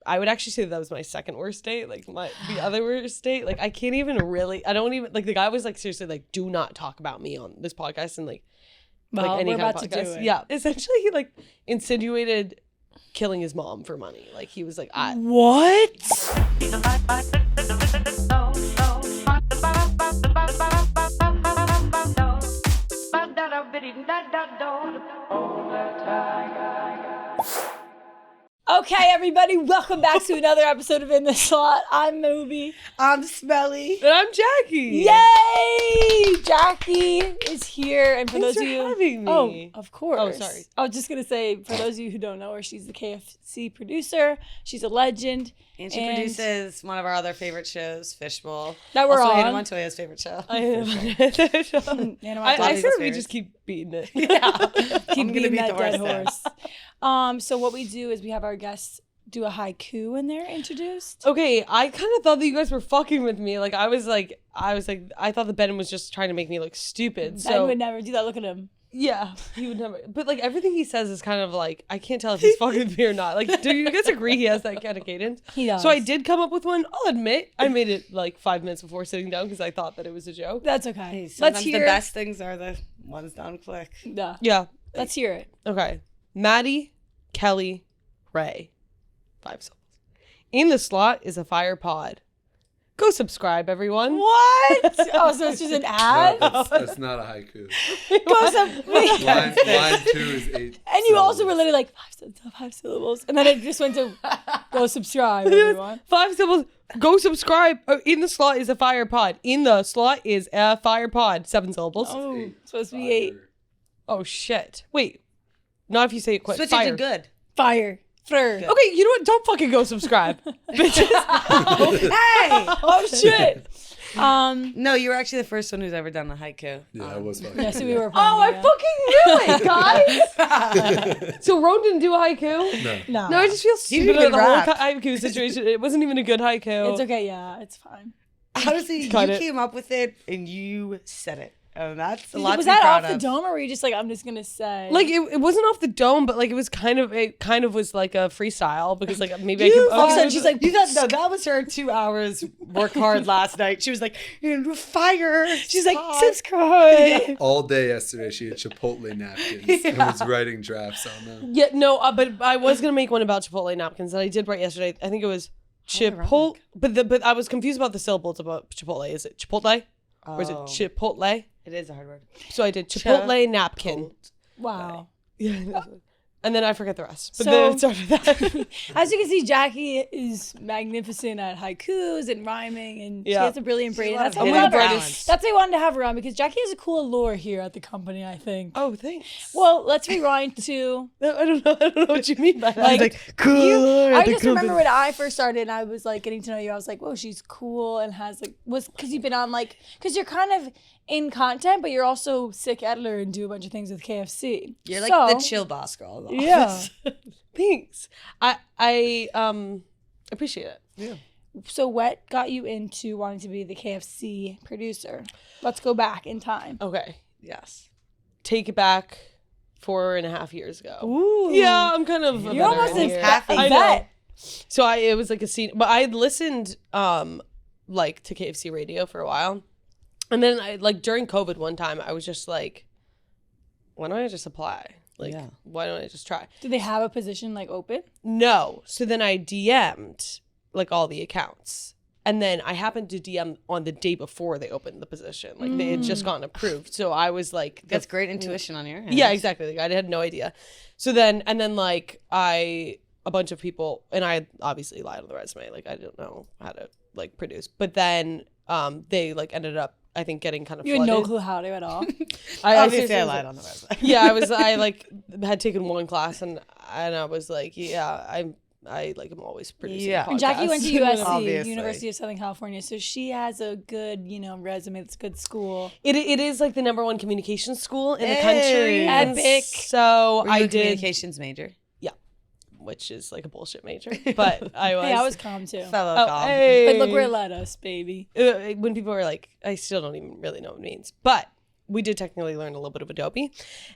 I would actually say that was my second worst date. Like the other worst date. Like I can't even really. I don't even like. The guy was like seriously like, do not talk about me on this podcast and like any kind of podcast. To do it. Yeah, essentially he like insinuated killing his mom for money. Like he was like, what? Okay, everybody, welcome back to another episode of In the Slot. I'm Moobie. I'm Smelly. And I'm Jackie. Yay! Jackie is here. And for Thanks those for of you having me. Oh, of course. Oh, sorry. I was just gonna say, for those of you who don't know her, she's the KFC producer. She's a legend. And she produces one of our other favorite shows, Fishbowl. That we're also on. Hannah Montoya's favorite show. I said we just keep beating it. Yeah. Keep beating that dead horse. So what we do is we have our guests do a haiku when they're introduced. Okay, I kind of thought that you guys were fucking with me. Like I thought that Ben was just trying to make me look stupid. Ben would never do that. Look at him. Yeah, he would never. But like everything he says is kind of like I can't tell if he's fucking with me or not. Like, do you guys agree he has that kind of cadence? He does. So I did come up with one. I'll admit I made it like 5 minutes before sitting down because I thought that it was a joke. That's okay. Let's hear. The best things are the ones done quick. Yeah. Let's hear it. Okay, Maddie, Kelly, Ray, 5 syllables. In the slot is a fire pod. Go subscribe, everyone. What? Oh, so it's just an ad? No, that's not a haiku. Go subscribe. Line 2 is 8 And you also were literally like 5 syllables. And then it just went to go subscribe, everyone. 5 syllables. Go subscribe. In the slot is a fire pod. In the slot is a fire pod. 7 syllables. Oh, it's supposed to be 8. Oh, shit. Wait. Not if you say it quick. Switch fire. it to good. Fire. Okay, you know what? Don't fucking go subscribe. Bitches. Hey! Oh, shit. No, you were actually the first one who's ever done a haiku. Yeah, I was fucking. Yeah, so we were I fucking knew it, guys. So Ron didn't do a haiku? No. No, I just feel stupid even about the whole rap. haiku situation. It wasn't even a good haiku. It's okay, yeah, it's fine. Honestly, you Cut it. came up with it and you said it. And that's a lot Was to be that proud off the of. dome or were you just like, I'm just going to say? Like it wasn't off the dome, but like it kind of was like a freestyle because like maybe I You could. said she's like, you thought, no, that was her 2 hours work hard last night. She was like, fire. She's like, subscribe. All day yesterday, she had Chipotle napkins and was writing drafts on them. Yeah, no, but I was gonna make one about Chipotle napkins that I did write yesterday. I think it was Chipotle, but I was confused about the syllables about Chipotle. Is it Chipotle or is it Chipotle? It is a hard word. So I did Chipotle napkin. Wow. Yeah. And then I forget the rest. But So- then it started that. As you can see, Jackie is magnificent at haikus and rhyming, and she Yeah. has a brilliant brain. a lot That's of why we hidden love her. talents. That's why I wanted to have her on, because Jackie has a cool allure here at the company, I think. Oh, thanks. Well, let's rewind to... I don't know what you mean by that. Like, cool. I just remember when I first started and I was like getting to know you, I was like, whoa, she's cool and has like, because you've been on like, because you're kind of in content, but you're also sick editor and do a bunch of things with KFC. You're like the chill boss girl. Of the Yeah. office. Thanks. I appreciate it. Yeah. So what got you into wanting to be the KFC producer? Let's go back in time. Okay. Yes. Take it back 4.5 years ago. Ooh. Yeah, I'm kind of. You're almost a I know. vet. So it was like a scene, but I had listened like to KFC Radio for a while, and then I like during COVID one time I was just like, why don't I just apply? Like, why don't I just try? Do they have a position like open? No. So then I DM'd like all the accounts. And then I happened to DM on the day before they opened the position. Like they had just gotten approved. So I was like, That's great intuition on your end. yeah, exactly. Like I had no idea. So then, and then like a bunch of people, and I obviously lied on the resume. Like I don't know how to like produce. But then they like ended up, I think, getting kind of You had flooded. no clue how to at all. Obviously, I lied on the resume. Yeah, I like had taken one class and I was like, yeah, I like I'm always producing. Yeah. podcasts. Jackie went to USC, Obviously. University of Southern California, so she has a good, resume. It's a good school. It is like the #1 communications school in the country. And Epic. So Were you I a did, communications major? which is like a bullshit major, but I was. Hey, I was calm too. Fellow Oh, calm. hey. But look where it led us, baby. When people are like, I still don't even really know what it means, but we did technically learn a little bit of Adobe.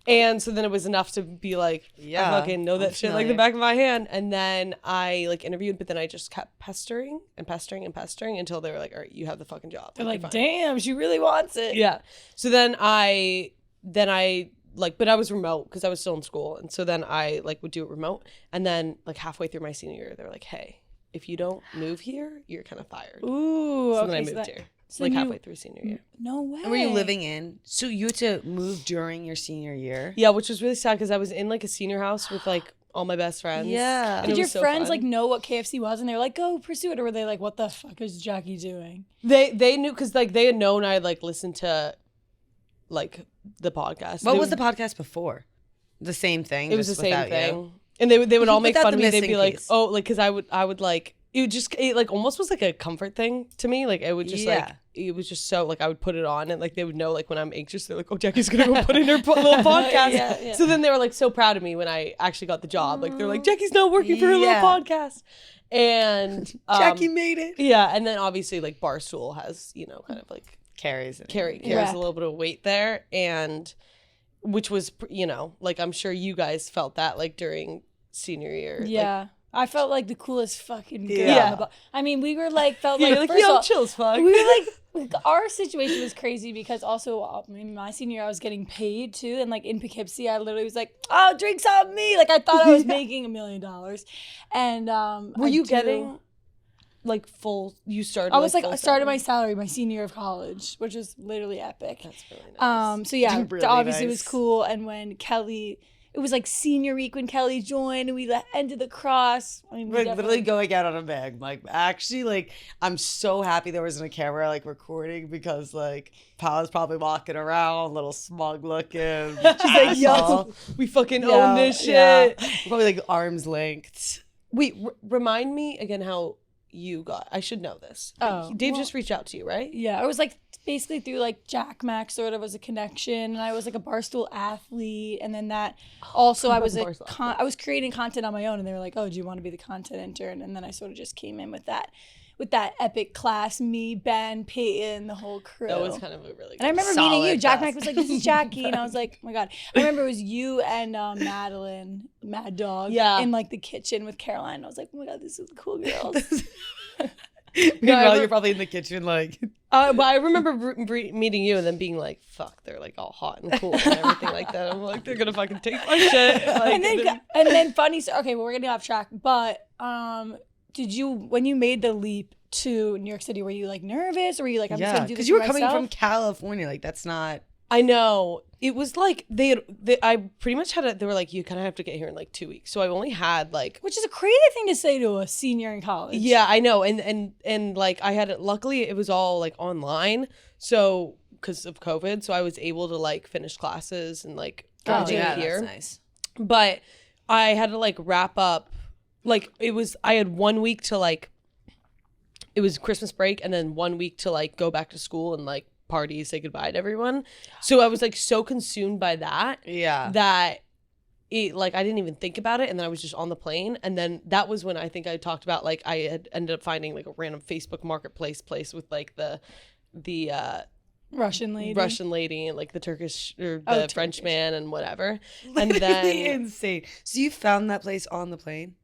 And so then it was enough to be like, I fucking know that shit like the back of my hand. And then I like interviewed, but then I just kept pestering until they were like, all right, you have the fucking job. They're like, damn, she really wants it. Yeah. So then I like, but I was remote because I was still in school. And so then I like would do it remote. And then like halfway through my senior year, they were like, hey, if you don't move here, you're kind of fired. Ooh, so then I moved here. So like halfway through senior year. No way. And were you living in? So you had to move during your senior year? Yeah, which was really sad because I was in like a senior house with like all my best friends. Yeah. Did your friends like know what KFC was and they were like, go pursue it? Or were they like, what the fuck is Jackie doing? They knew because like they had known I like listened to like the podcast. What was the podcast before? The same thing? It was the same thing. You? And they would all make fun of me. They'd be like, oh, like, because I would like, it like almost was like a comfort thing to me. Like it would just like, it was just so like I would put it on and like they would know like when I'm anxious, they're like, oh, Jackie's gonna go put in her little podcast. Yeah. So then they were like so proud of me when I actually got the job. Like they're like, Jackie's not working for her little podcast. And Jackie made it. Yeah. And then obviously like Barstool has, you know, kind of like carries a little bit of weight there. And which was, you know, like I'm sure you guys felt that like during senior year. Yeah. Like, I felt like the coolest fucking girl. Yeah. I mean, we were like, felt like, first of all, chill as fuck. We were like, our situation was crazy because also, I mean, my senior year, I was getting paid too. And like in Poughkeepsie, I literally was like, oh, drinks on me. Like I thought I was making $1 million. And were you getting like full, you started? I was like, I started my salary my senior year of college, which was literally epic. That's really nice. So yeah, really obviously nice. It was cool. And when Kelly, it was like senior week when Kelly joined and we ended the cross. I mean, we're literally going out on a bag. Like, actually, like, I'm so happy there wasn't a camera, like, recording because, like, Paula's probably walking around, a little smug looking. She's like, yo, we fucking own this shit. Yeah. Probably, like, arm's length. Wait, remind me again how you got, I should know this. Oh, Dave just reached out to you, right? Yeah, it was like basically through like Jack Mac sort of was a connection, and I was like a Barstool athlete, and then that also I was I was creating content on my own, and they were like, oh, do you want to be the content intern? And then I sort of just came in with that epic class, me, Ben, Peyton, the whole crew. That was kind of a really good, and I remember meeting you. Jack Mac was like, this is Jackie. And I was like, oh my God. I remember it was you and Madeline, Mad Dog, in like the kitchen with Caroline. I was like, oh my God, this is the cool girls. Meanwhile, you're probably in the kitchen like... but I remember meeting you and then being like, fuck, they're like all hot and cool and everything like that. I'm like, they're going to fucking take my shit. Like, and then funny, okay, well, we're getting off track, but did you, when you made the leap to New York City, were you like nervous or were you like, I'm just going to do this because you were for coming myself? from California. Like, that's not... I know. It was like I pretty much had they were like, you kind of have to get here in like 2 weeks. So I only had like, which is a crazy thing to say to a senior in college. Yeah, I know. And like I had it, luckily it was all like online. So because of COVID, so I was able to like finish classes and like go here. That's nice. But I had to like wrap up, like I had 1 week to like, it was Christmas break and then 1 week to like go back to school and like party, say goodbye to everyone. So I was like so consumed by that that it like I didn't even think about it, and then I was just on the plane. And then that was when I think I talked about like I had ended up finding like a random Facebook marketplace place with like the Russian lady and like the Turkish or the French man and whatever. And then insane. So you found that place on the plane?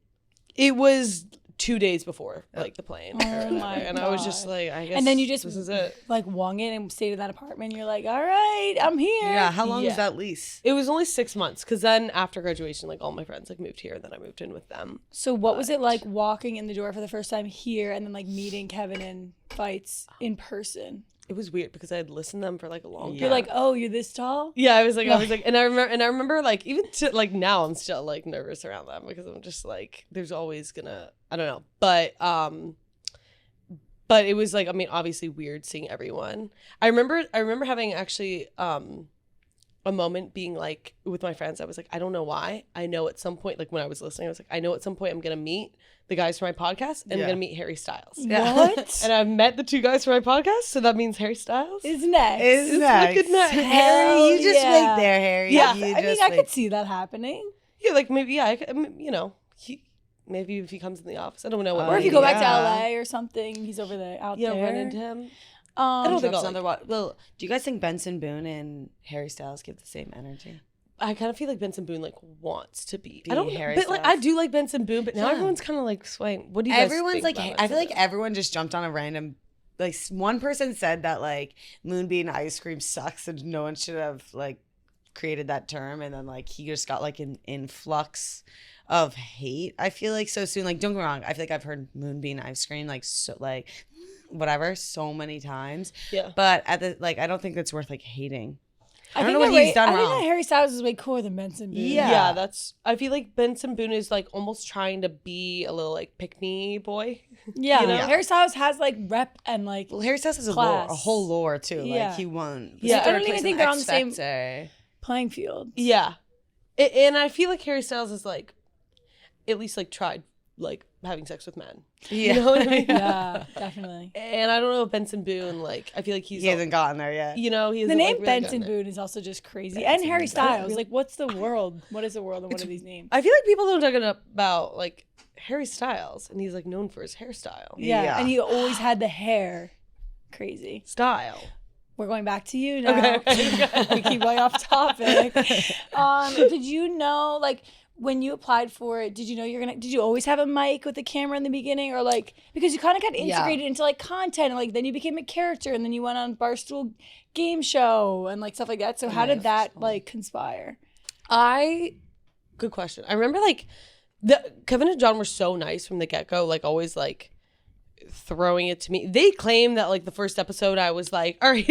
It was 2 days before like the plane. Oh my and God. I was just like, I guess. And then you just this is it. like wung it and stayed in that apartment. You're like, all right, I'm here. Yeah. How long was that lease? It was only 6 months because then after graduation, like all my friends like moved here, and then I moved in with them. So what was it like walking in the door for the first time here and then like meeting Kevin and Fights in person? It was weird because I had listened to them for like a long time. You're like, oh, you're this tall? Yeah, I was like, and I remember like even to like now I'm still like nervous around them because I'm just like, there's always gonna, I don't know, but it was like, I mean, obviously weird seeing everyone. I remember having actually a moment being like with my friends, I was like, I don't know why. I know at some point, like when I was listening, I was like, I know at some point I'm gonna meet the guys for my podcast and I'm gonna meet Harry Styles. What? And I've met the 2 guys for my podcast, so that means Harry Styles is next. Is next. Fucking next. Harry, you just wait there, Harry. Yeah, You I mean, I could see that happening. Yeah, like maybe, I mean, you know, maybe if he comes in the office, I don't know what. Or if you go back to LA or something, he's over there out there. Yeah, run into him. I don't think Well, do you guys think Benson Boone and Harry Styles give the same energy? I kind of feel like Benson Boone like wants to be. Be I don't, Harry but like Styles. I do like Benson Boone, but now everyone's kind of like swaying. What do you guys Everyone's think like, about I feel like Benson Boone? everyone just jumped on a random. Like one person said that like Moonbeam ice cream sucks and no one should have like created that term, and then like he just got like an influx of hate. I feel like so soon. Like don't get me wrong, I feel like I've heard Moonbeam ice cream like so like whatever so many times. Yeah. But at the like I don't think that's worth like hating. I don't think know what that he's done I think wrong. that Harry Styles is way cooler than Benson Boone. Yeah, that's. I feel like Benson Boone is like almost trying to be a little like pick-me boy. Yeah, You know? Harry Styles has like rep and like. Well, Harry Styles has a class. whole lore too. Yeah. Like he won. Yeah, I don't even think they're on the same same. playing field. Yeah, and I feel like Harry Styles is like, at least like tried like having sex with men. Yeah. You know what I mean? Yeah, definitely. And I don't know if Benson Boone like. I feel like He hasn't gotten there yet. You know, he The hasn't, name like, really Benson gotten there. Boone is also just crazy, and Harry Styles. Like, what's the world? What is the world, and what are these names? I feel like people don't talk about like Harry Styles, and he's like known for his hairstyle. Yeah, and he always had the hair. Crazy. Style. We're going back to you now. Okay. We keep going off topic. Did you know, like, when you applied for it, did you know did you always have a mic with a camera in the beginning, or like, because you kind of got integrated into like content, and like then you became a character, and then you went on Barstool game show and like stuff like that. So how did that like conspire? Good question. I remember like Kevin and John were so nice from the get-go, like always like throwing it to me. They claim that like the first episode I was like, all right.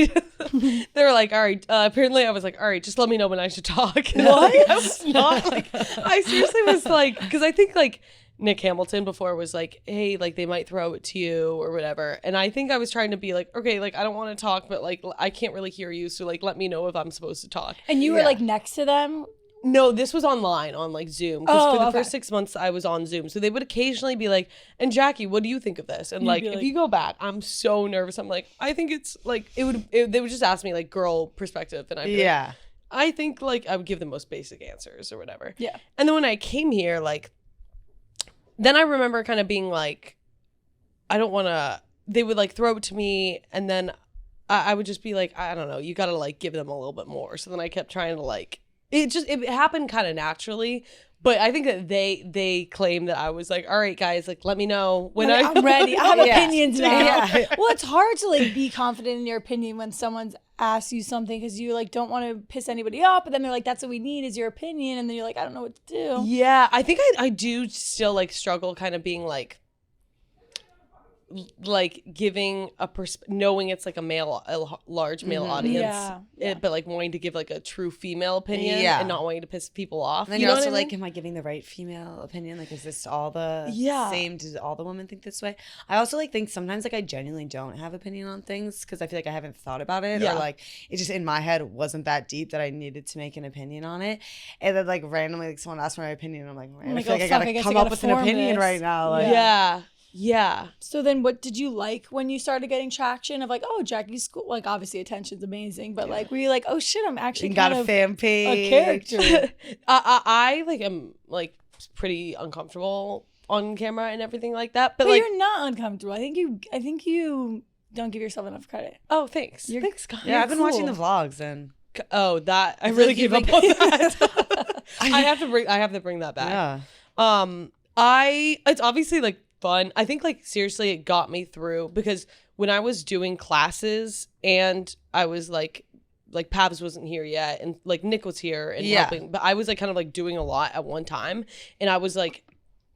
They were like, all right. Apparently I was like, all right, just let me know when I should talk. What? Like, I was not like, I seriously was like, because I think like Nick Hamilton before was like, hey, like they might throw it to you or whatever. And I think I was trying to be like, okay, like I don't want to talk, but like I can't really hear you. So like, let me know if I'm supposed to talk. And you were like next to them. No, this was online on like Zoom. Because for the okay. first 6 months I was on Zoom. So they would occasionally be like, and Jackie, what do you think of this? And like, if you go back, I'm so nervous. I'm like, I think it's like, they would just ask me like girl perspective. And I'd be like, I think like I would give the most basic answers or whatever. Yeah. And then when I came here, like, then I remember kind of being like, I don't want to, they would like throw it to me. And then I would just be like, I don't know, you got to like give them a little bit more. So then I kept trying to like, it happened kind of naturally, but I think that they claim that I was like, all right, guys, like let me know when I'm ready. I have opinions now. Yeah. Well, it's hard to like be confident in your opinion when someone's asked you something because you like don't want to piss anybody off, but then they're like, that's what we need is your opinion, and then you're like, I don't know what to do. Yeah, I think I do still like struggle kind of being like giving knowing it's like a large male audience, but like wanting to give like a true female opinion and not wanting to piss people off. And then you you're know also what I like, mean? am I giving the right female opinion? Like, is this all the Yeah. same? Does all the women think this way? I also like think sometimes like I genuinely don't have opinion on things because I feel like I haven't thought about it, or like it just in my head wasn't that deep that I needed to make an opinion on it. And then like randomly like someone asked my opinion, and I'm like, man, I feel like I gotta come up with an opinion right now. Like, Yeah. So then what did you like when you started getting traction of like, oh, Jackie's cool? Like, obviously attention's amazing, but like, were you like, oh shit, I'm actually got kind a of fan page, a character? I like am like pretty uncomfortable on camera and everything like that. But like, you're not uncomfortable. I think you don't give yourself enough credit. oh, thanks. Thanks, God. Yeah, I've been watching the vlogs and that I really gave up on that. I have to bring that back. Yeah. It's obviously like fun. I think like seriously it got me through because when I was doing classes and I was like Pabs wasn't here yet and like Nick was here and helping, but I was like kind of like doing a lot at one time, and I was like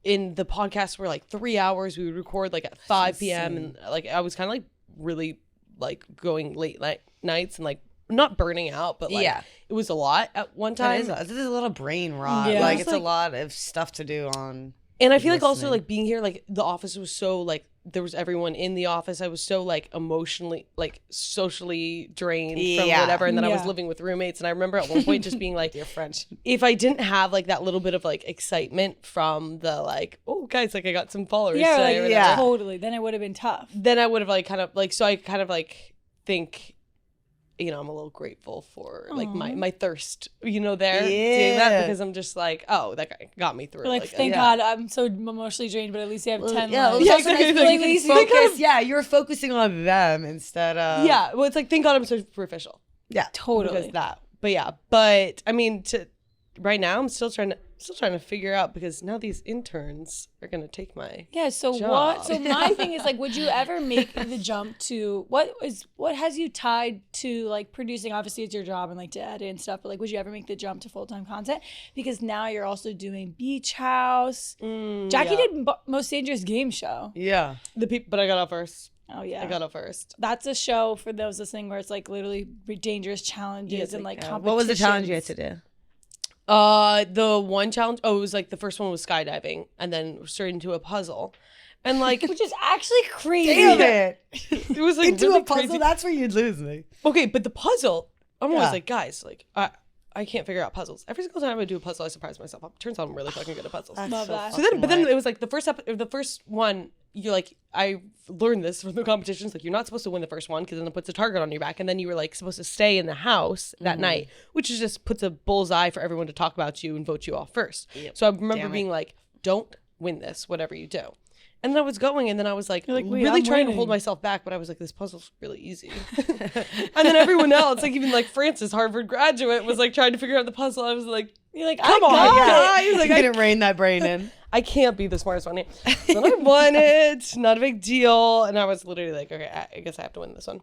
in the podcast were like 3 hours. We would record like at 5 p.m. and like I was kind of like really like going late nights and like not burning out, but like it was a lot at one time. It is a little brain rot. Yeah. Like it's a lot of stuff to do on. And I feel like also like being here, like the office was so like there was everyone in the office. I was so like emotionally, like socially drained from whatever. And then I was living with roommates. And I remember at one point just being like, Dear French. if I didn't have like that little bit of like excitement from the like, oh guys, like I got some followers today. Or whatever, totally. Then it would have been tough. then I would have like kind of like, so I kind of like think you know, I'm a little grateful for like my thirst, you know, there doing that, because I'm just like, oh, that guy got me through. Like thank God I'm so emotionally drained, but at least you have 10 Yeah, lives. yeah, exactly. You're focusing on them instead of well, it's like thank God I'm so superficial. Yeah, totally. Because that. But I mean, right now I'm still trying to figure out, because now these interns are gonna take my job. So my thing is like, would you ever make the jump to what has you tied to like producing? Obviously it's your job and like to edit and stuff, but like would you ever make the jump to full-time content? Because now you're also doing Beach House. Jackie did Most Dangerous Game Show. Yeah. But I got out first. Oh yeah, I got out first. That's a show for those listening where it's like literally dangerous challenges and like competitions. What was the challenge you had to do? The one challenge, it was like the first one was skydiving, and then straight into a puzzle, and like which is actually crazy. Damn it! It was like into really a puzzle. crazy. That's where you'd lose me. Okay, but the puzzle, I'm always like, guys, like I can't figure out puzzles. Every single time I do a puzzle, I surprise myself. Turns out I'm really fucking good at puzzles. Love that. So then it was like the first one. You're like, I learned this from the competitions. Like, you're not supposed to win the first one because then it puts a target on your back, and then you were like supposed to stay in the house that night, which is just puts a bullseye for everyone to talk about you and vote you off first. Yep. So I remember being like, don't win this, whatever you do. And then I was going, and then I was like really trying to hold myself back, but I was like, this puzzle's really easy. And then everyone else, like even like Francis, Harvard graduate, was like trying to figure out the puzzle. I was like, you're like, come on, guys. Like, I didn't rein that brain in. I can't be the smartest one here. So then I won it, not a big deal. And I was literally like, okay, I guess I have to win this one.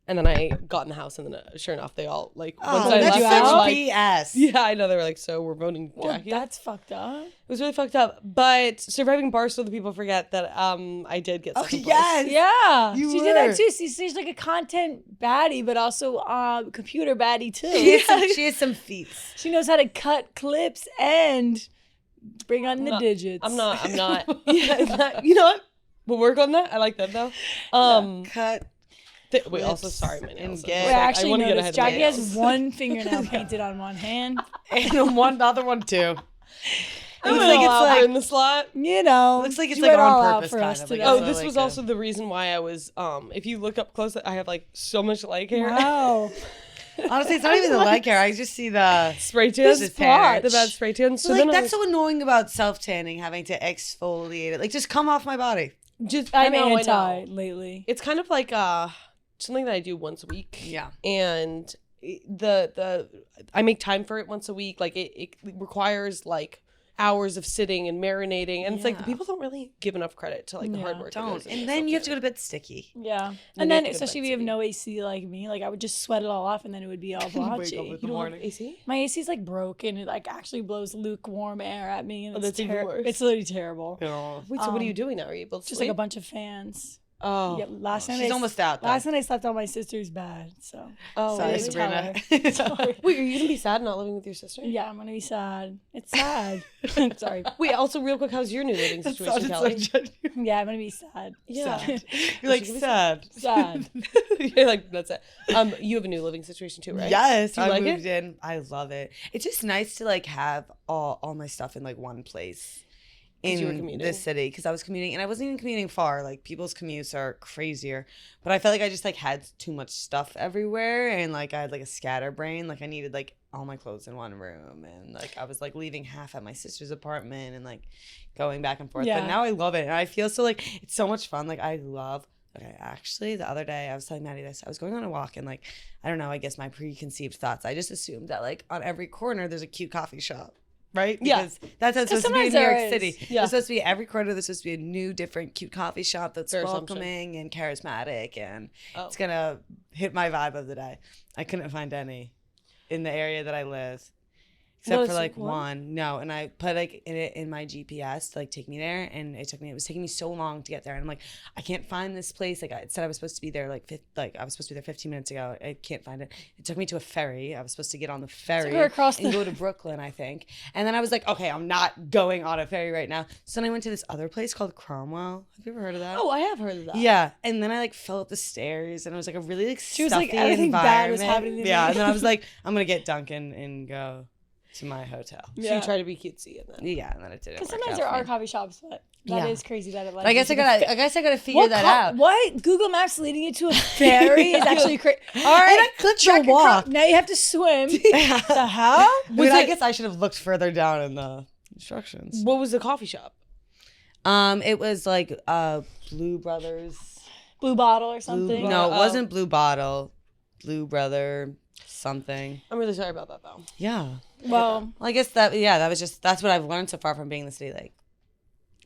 And then I got in the house, and then sure enough, they all like, once I that's left, such like, BS. yeah, I know. They were like, so we're voting Jackie. That's fucked up. It was really fucked up. But surviving Barstool, the people forget that I did get second place. Yes. Yeah. You she were. did that too. She's like a content baddie, but also computer baddie too. She has some feats. She knows how to cut clips and bring on the digits. I'm not. Yeah, you know what? We'll work on that. I like that though. Cut. Wait, also sorry, my nails. Wait, I actually noticed Jackie has one fingernail painted on one hand. And the other one too. It looks like it's like in the slot. You know, looks like it's like on purpose kind of. Like, oh, this was also the reason why I was. If you look up close, I have like so much leg hair. Wow. Honestly, it's not even the leg hair. I just see the spray tan. The bad spray tan. So like that's so annoying about self tanning, having to exfoliate it. Like just come off my body. I'm anti lately. It's kind of like something that I do once a week. Yeah. And I make time for it once a week. Like it requires like hours of sitting and marinating, and it's like the people don't really give enough credit to like the hard work. And then you have to go to bed sticky. Yeah. And then especially if you have no AC like me, like I would just sweat it all off, and then it would be all blotchy. You don't have AC? My AC is like broken. It like actually blows lukewarm air at me, and that's even worse. It's literally terrible. Oh. Wait, so what are you doing now? Are you able to just sleep? like a bunch of fans. Oh, yeah. Last night she's almost out. Though. Last night I slept on my sister's bed. So sorry, Sabrina. Sorry. Wait, are you gonna be sad not living with your sister? Yeah, I'm gonna be sad. It's sad. Sorry. Wait, also real quick, how's your new living situation, Kelly? Yeah, I'm gonna be sad. Yeah, sad. You're like sad. Sad. You're like that's it. You have a new living situation too, right? Yes, I moved in. I love it. It's just nice to like have all my stuff in like one place. In this city, because I was commuting, and I wasn't even commuting far. Like people's commutes are crazier, but I felt like I just like had too much stuff everywhere, and like I had like a scatterbrain. Like I needed like all my clothes in one room, and like I was like leaving half at my sister's apartment and like going back and forth. Yeah. But now I love it, and I feel so like it's so much fun. Like I love. Okay, actually, the other day I was telling Maddie this. I was going on a walk, and like I don't know. I guess my preconceived thoughts. I just assumed that like on every corner there's a cute coffee shop. Right? Because that's how it's supposed to be in New York City. Yeah. There's supposed to be every corner, there's supposed to be a new, different, cute coffee shop that's welcoming and charismatic, and it's going to hit my vibe of the day. I couldn't find any in the area that I live. Except for like one. No, and I put like it in my GPS to like take me there, and it was taking me so long to get there, and I'm like, I can't find this place. Like it said I was supposed to be there I was supposed to be there 15 minutes ago. I can't find it. It took me to a ferry. I was supposed to get on the ferry and go to Brooklyn, I think. And then I was like, okay, I'm not going on a ferry right now. So then I went to this other place called Cromwell. Have you ever heard of that? Oh, I have heard of that. Yeah, and then I like fell up the stairs, and it was like a really like she was like everything bad was happening to me. Yeah, and then I was like, I'm gonna get Dunkin' and go to my hotel. So you try to be cutesy, and then and then it didn't. Because sometimes there are coffee shops, but That is crazy that it I guess I gotta figure that out. What? Google Maps leading you to a ferry is actually crazy. All right, and I clicked track and walk. Now you have to swim. The hell? I guess I should have looked further down in the instructions. What was the coffee shop? It was like Blue Brothers. Blue Bottle or something. No, it wasn't Blue Bottle. Blue Brother something. I'm really sorry about that though. Yeah. Well, I guess that's what I've learned so far from being in the city. Like,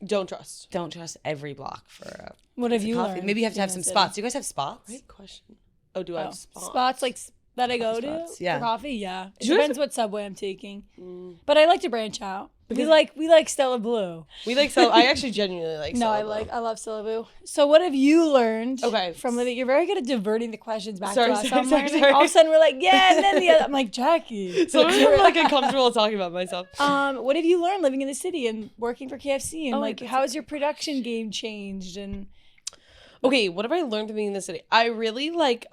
don't trust every block for what have you coffee. learned? Maybe you have to have some spots. Do you guys have spots? Great question. Oh, do I have spots? Spots like that I go to yeah. for coffee? Yeah. It depends what subway I'm taking. But I like to branch out. We like Stella Blue. We like Stella. I actually genuinely like Stella Blue. I love Stella Blue. So what have you learned from living? You're very good at diverting the questions back to us. All of a sudden we're like, yeah, and then the other. I'm like, Jackie. So I'm like uncomfortable talking about myself. What have you learned living in the city and working for KFC? And how has your production game changed? And okay, what have I learned from being in the city? I really like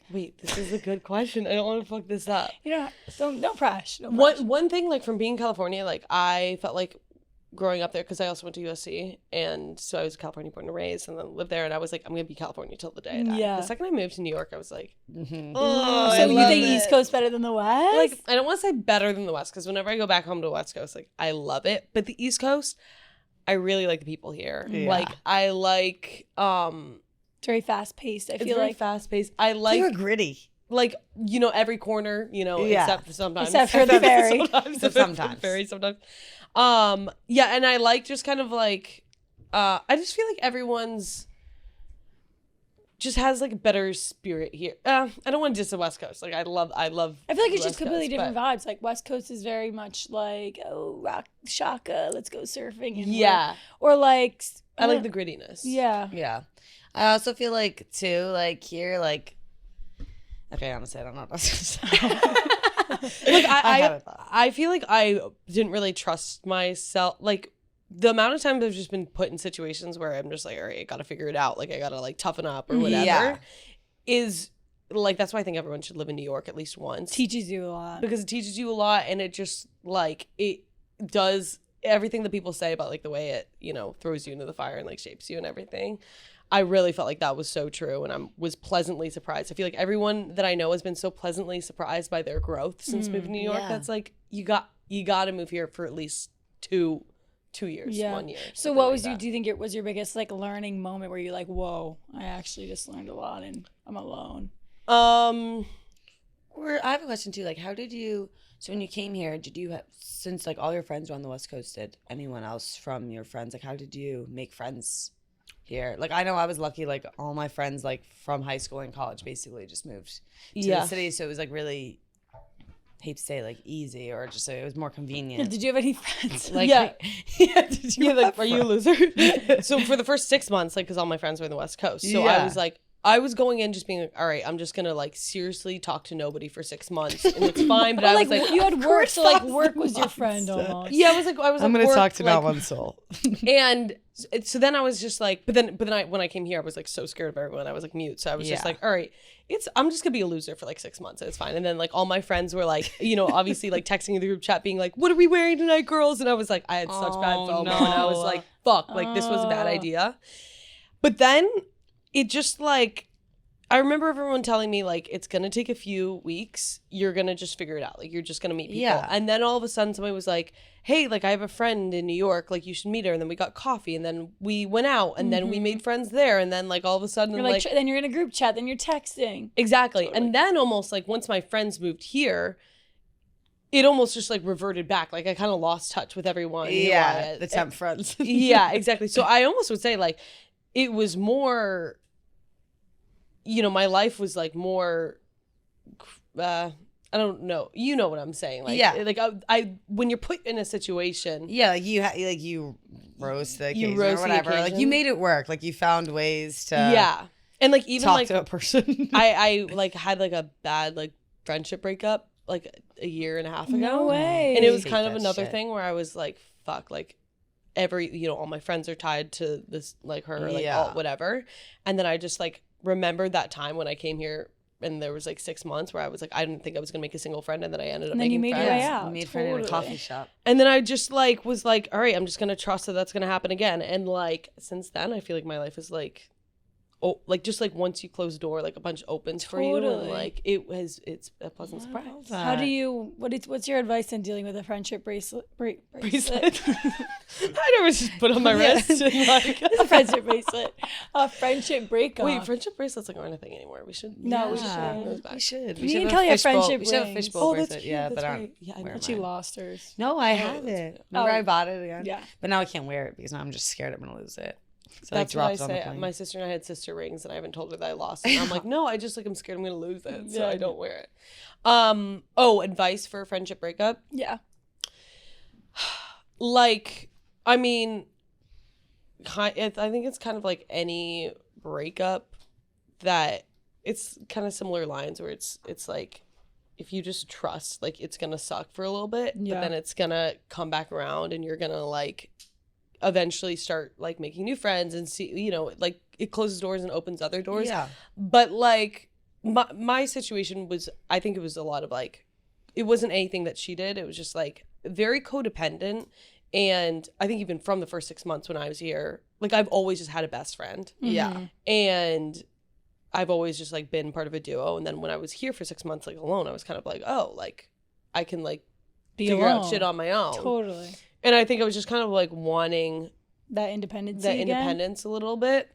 Wait, this is a good question. I don't want to fuck this up. Don't crash. One thing, like from being in California, like I felt like growing up there because I also went to USC, and so I was California born and raised, and then lived there, and I was like, I'm gonna be California till the day I die. Yeah. The second I moved to New York, I was like, so you think East Coast better than the West? Like I don't want to say better than the West because whenever I go back home to the West Coast, like I love it, but the East Coast, I really like the people here. Yeah. Like I like It's very fast paced. I feel very like fast paced. I like you're gritty. Like every corner, except sometimes. Except for the ferry. Sometimes. Ferry sometimes. Yeah, and I like just kind of like I just feel like everyone's just has like a better spirit here. I don't want to diss the West Coast. Like I feel like it's just completely different vibes. Like West Coast is very much like, oh, rock shaka, let's go surfing. And or like I like the grittiness. Yeah. Yeah. I also feel like too, like here, like okay, honestly, I don't know what I was gonna say. Like I feel like I didn't really trust myself. Like the amount of times I've just been put in situations where I'm just like, all right, I gotta figure it out. Like I gotta like toughen up or whatever. Is like that's why I think everyone should live in New York at least once. Teaches you a lot. Because it teaches you a lot, and it just like it does everything that people say about like the way it throws you into the fire and like shapes you and everything. I really felt like that was so true, and I was pleasantly surprised. I feel like everyone that I know has been so pleasantly surprised by their growth since moving to New York. That's like you got to move here for at least two years, 1 year. So what was do you think it was your biggest like learning moment where you're like, whoa, I actually just learned a lot and I'm alone? I have a question too. Like, how did you? So when you came here, did you have, since like all your friends were on the West Coast, did anyone else from your friends, like how did you make friends here? Like I know I was lucky, like all my friends like from high school and college basically just moved to the city, so it was like really, hate to say like easy, or just it was more convenient. Did you have any friends? Like did you like, are you a loser? So for the first 6 months, like because all my friends were in the West Coast, so I was like, I was going in just being like, all right, I'm just gonna like seriously talk to nobody for 6 months and it's fine. But I was like, you had work, so like work was your friend almost. Yeah, I was. I'm gonna work, talk to not one soul. And so then I was just like, but then when I came here, I was like so scared of everyone. I was like mute, so I was just like, all right, I'm just gonna be a loser for like 6 months. It's fine. And then like all my friends were like, obviously like texting in the group chat, being like, what are we wearing tonight, girls? And I was like, I had such bad FOMO, and I was like, fuck, like this was a bad idea. But then it just like, I remember everyone telling me like, it's gonna take a few weeks. You're gonna just figure it out. Like you're just gonna meet people. Yeah. And then all of a sudden somebody was like, hey, like I have a friend in New York, like you should meet her. And then we got coffee, and then we went out, and then we made friends there. And then like all of a sudden, you're like then you're in a group chat, then you're texting. Exactly. Totally. And then almost like once my friends moved here, it almost just like reverted back. Like I kind of lost touch with everyone. Yeah, the temp friends. Yeah, exactly. So I almost would say like it was more, my life was like more, I don't know. You know what I'm saying? Like, like I when you're put in a situation. Yeah, like you rose to the occasion or whatever. Like you made it work. Like you found ways to. Yeah, and like even talk like to a person. I like had like a bad like friendship breakup like a year and a half ago. No way. And it was kind of another thing where I was like, fuck, like every all my friends are tied to this like her, like all, whatever. And then I just like remembered that time when I came here and there was like 6 months where I was like, I didn't think I was gonna make a single friend, and then I ended up and then making you made friends. your way out. You made friends in a coffee shop. And then I just like was like, all right, I'm just gonna trust that that's gonna happen again. And like since then, I feel like my life is like, oh, like just like once you close the door, like a bunch opens for you, and like it's a pleasant surprise. How do you? What's your advice in dealing with a friendship bracelet? I never just put on my wrist and like It's a friendship bracelet, a friendship breakup. Wait, friendship bracelets like aren't a thing anymore. We should. No, we should. We should. You can call your friendship We should have a rings. fishbowl That's bracelet. cute. Yeah, That's but I right. don't. Yeah, I wear know. She mine. lost hers. No, I have it. Remember I bought it again? Yeah. But now I can't wear it because now I'm just scared I'm gonna lose it. So That's I what I dropped it on the say. plane. My sister and I had sister rings, and I haven't told her that I lost it. And I'm like, no, I just like I'm scared I'm gonna lose it, so I don't wear it. Oh, advice for a friendship breakup. Yeah. Like, I mean, I think it's kind of like any breakup that it's kind of similar lines where it's like if you just trust, like it's gonna suck for a little bit, but then it's gonna come back around and you're gonna like eventually start like making new friends and see, you know, like it closes doors and opens other doors. Yeah. But like my situation was, I think it was a lot of like, it wasn't anything that she did. It was just like very codependent. And I think even from the first 6 months when I was here, like I've always just had a best friend. Yeah. And I've always just like been part of a duo. And then when I was here for 6 months, like alone, I was kind of like, oh, like I can like figure out shit on my own. Totally. And I think I was just kind of like wanting that independence a little bit.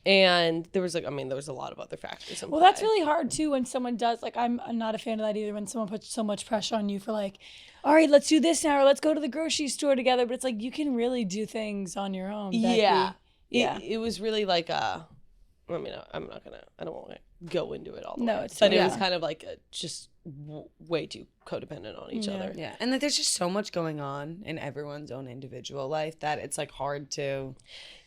And there was like, I mean, there was a lot of other factors in Well, play. that's really hard too when someone does, like, I'm not a fan of that either, when someone puts so much pressure on you for like, all right, let's do this now, or let's go to the grocery store together. But it's like, you can really do things on your own, Becky. Yeah. It was really like, I mean, I don't want to go into it all the way. No, it's but it was kind of like just way too codependent on each other. Yeah. And like there's just so much going on in everyone's own individual life that it's like hard to.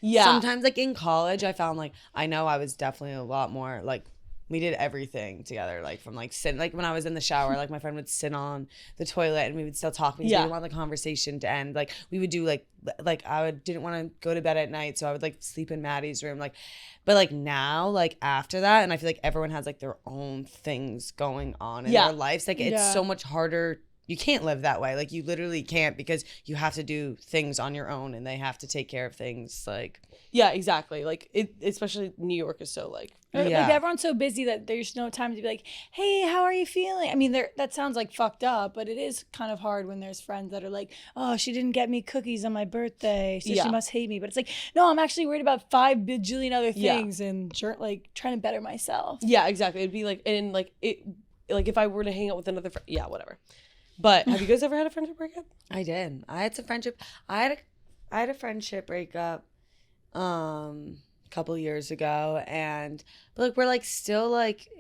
Yeah. Sometimes like in college, I found like, I know I was definitely a lot more like, we did everything together, like from like sitting, like when I was in the shower, like my friend would sit on the toilet and we would still talk because we didn't want the conversation to end. Like we would do like didn't want to go to bed at night, so I would like sleep in Maddie's room. Like, but like now, like after that, and I feel like everyone has like their own things going on in their lives. Like it's so much harder. You can't live that way. Like you literally can't, because you have to do things on your own and they have to take care of things. Like, yeah, exactly. Like it, especially New York is so like, like everyone's so busy that there's no time to be like, hey, how are you feeling? I mean, that sounds like fucked up, but it is kind of hard when there's friends that are like, oh, she didn't get me cookies on my birthday, so she must hate me. But it's like, no, I'm actually worried about 5 bajillion other things and like trying to better myself. Yeah, exactly. It'd be like, and like it, like if I were to hang out with another friend, yeah, whatever. But have you guys ever had a friendship breakup? I did. I had some friendship. I had a friendship breakup a couple years ago, but like we're like still like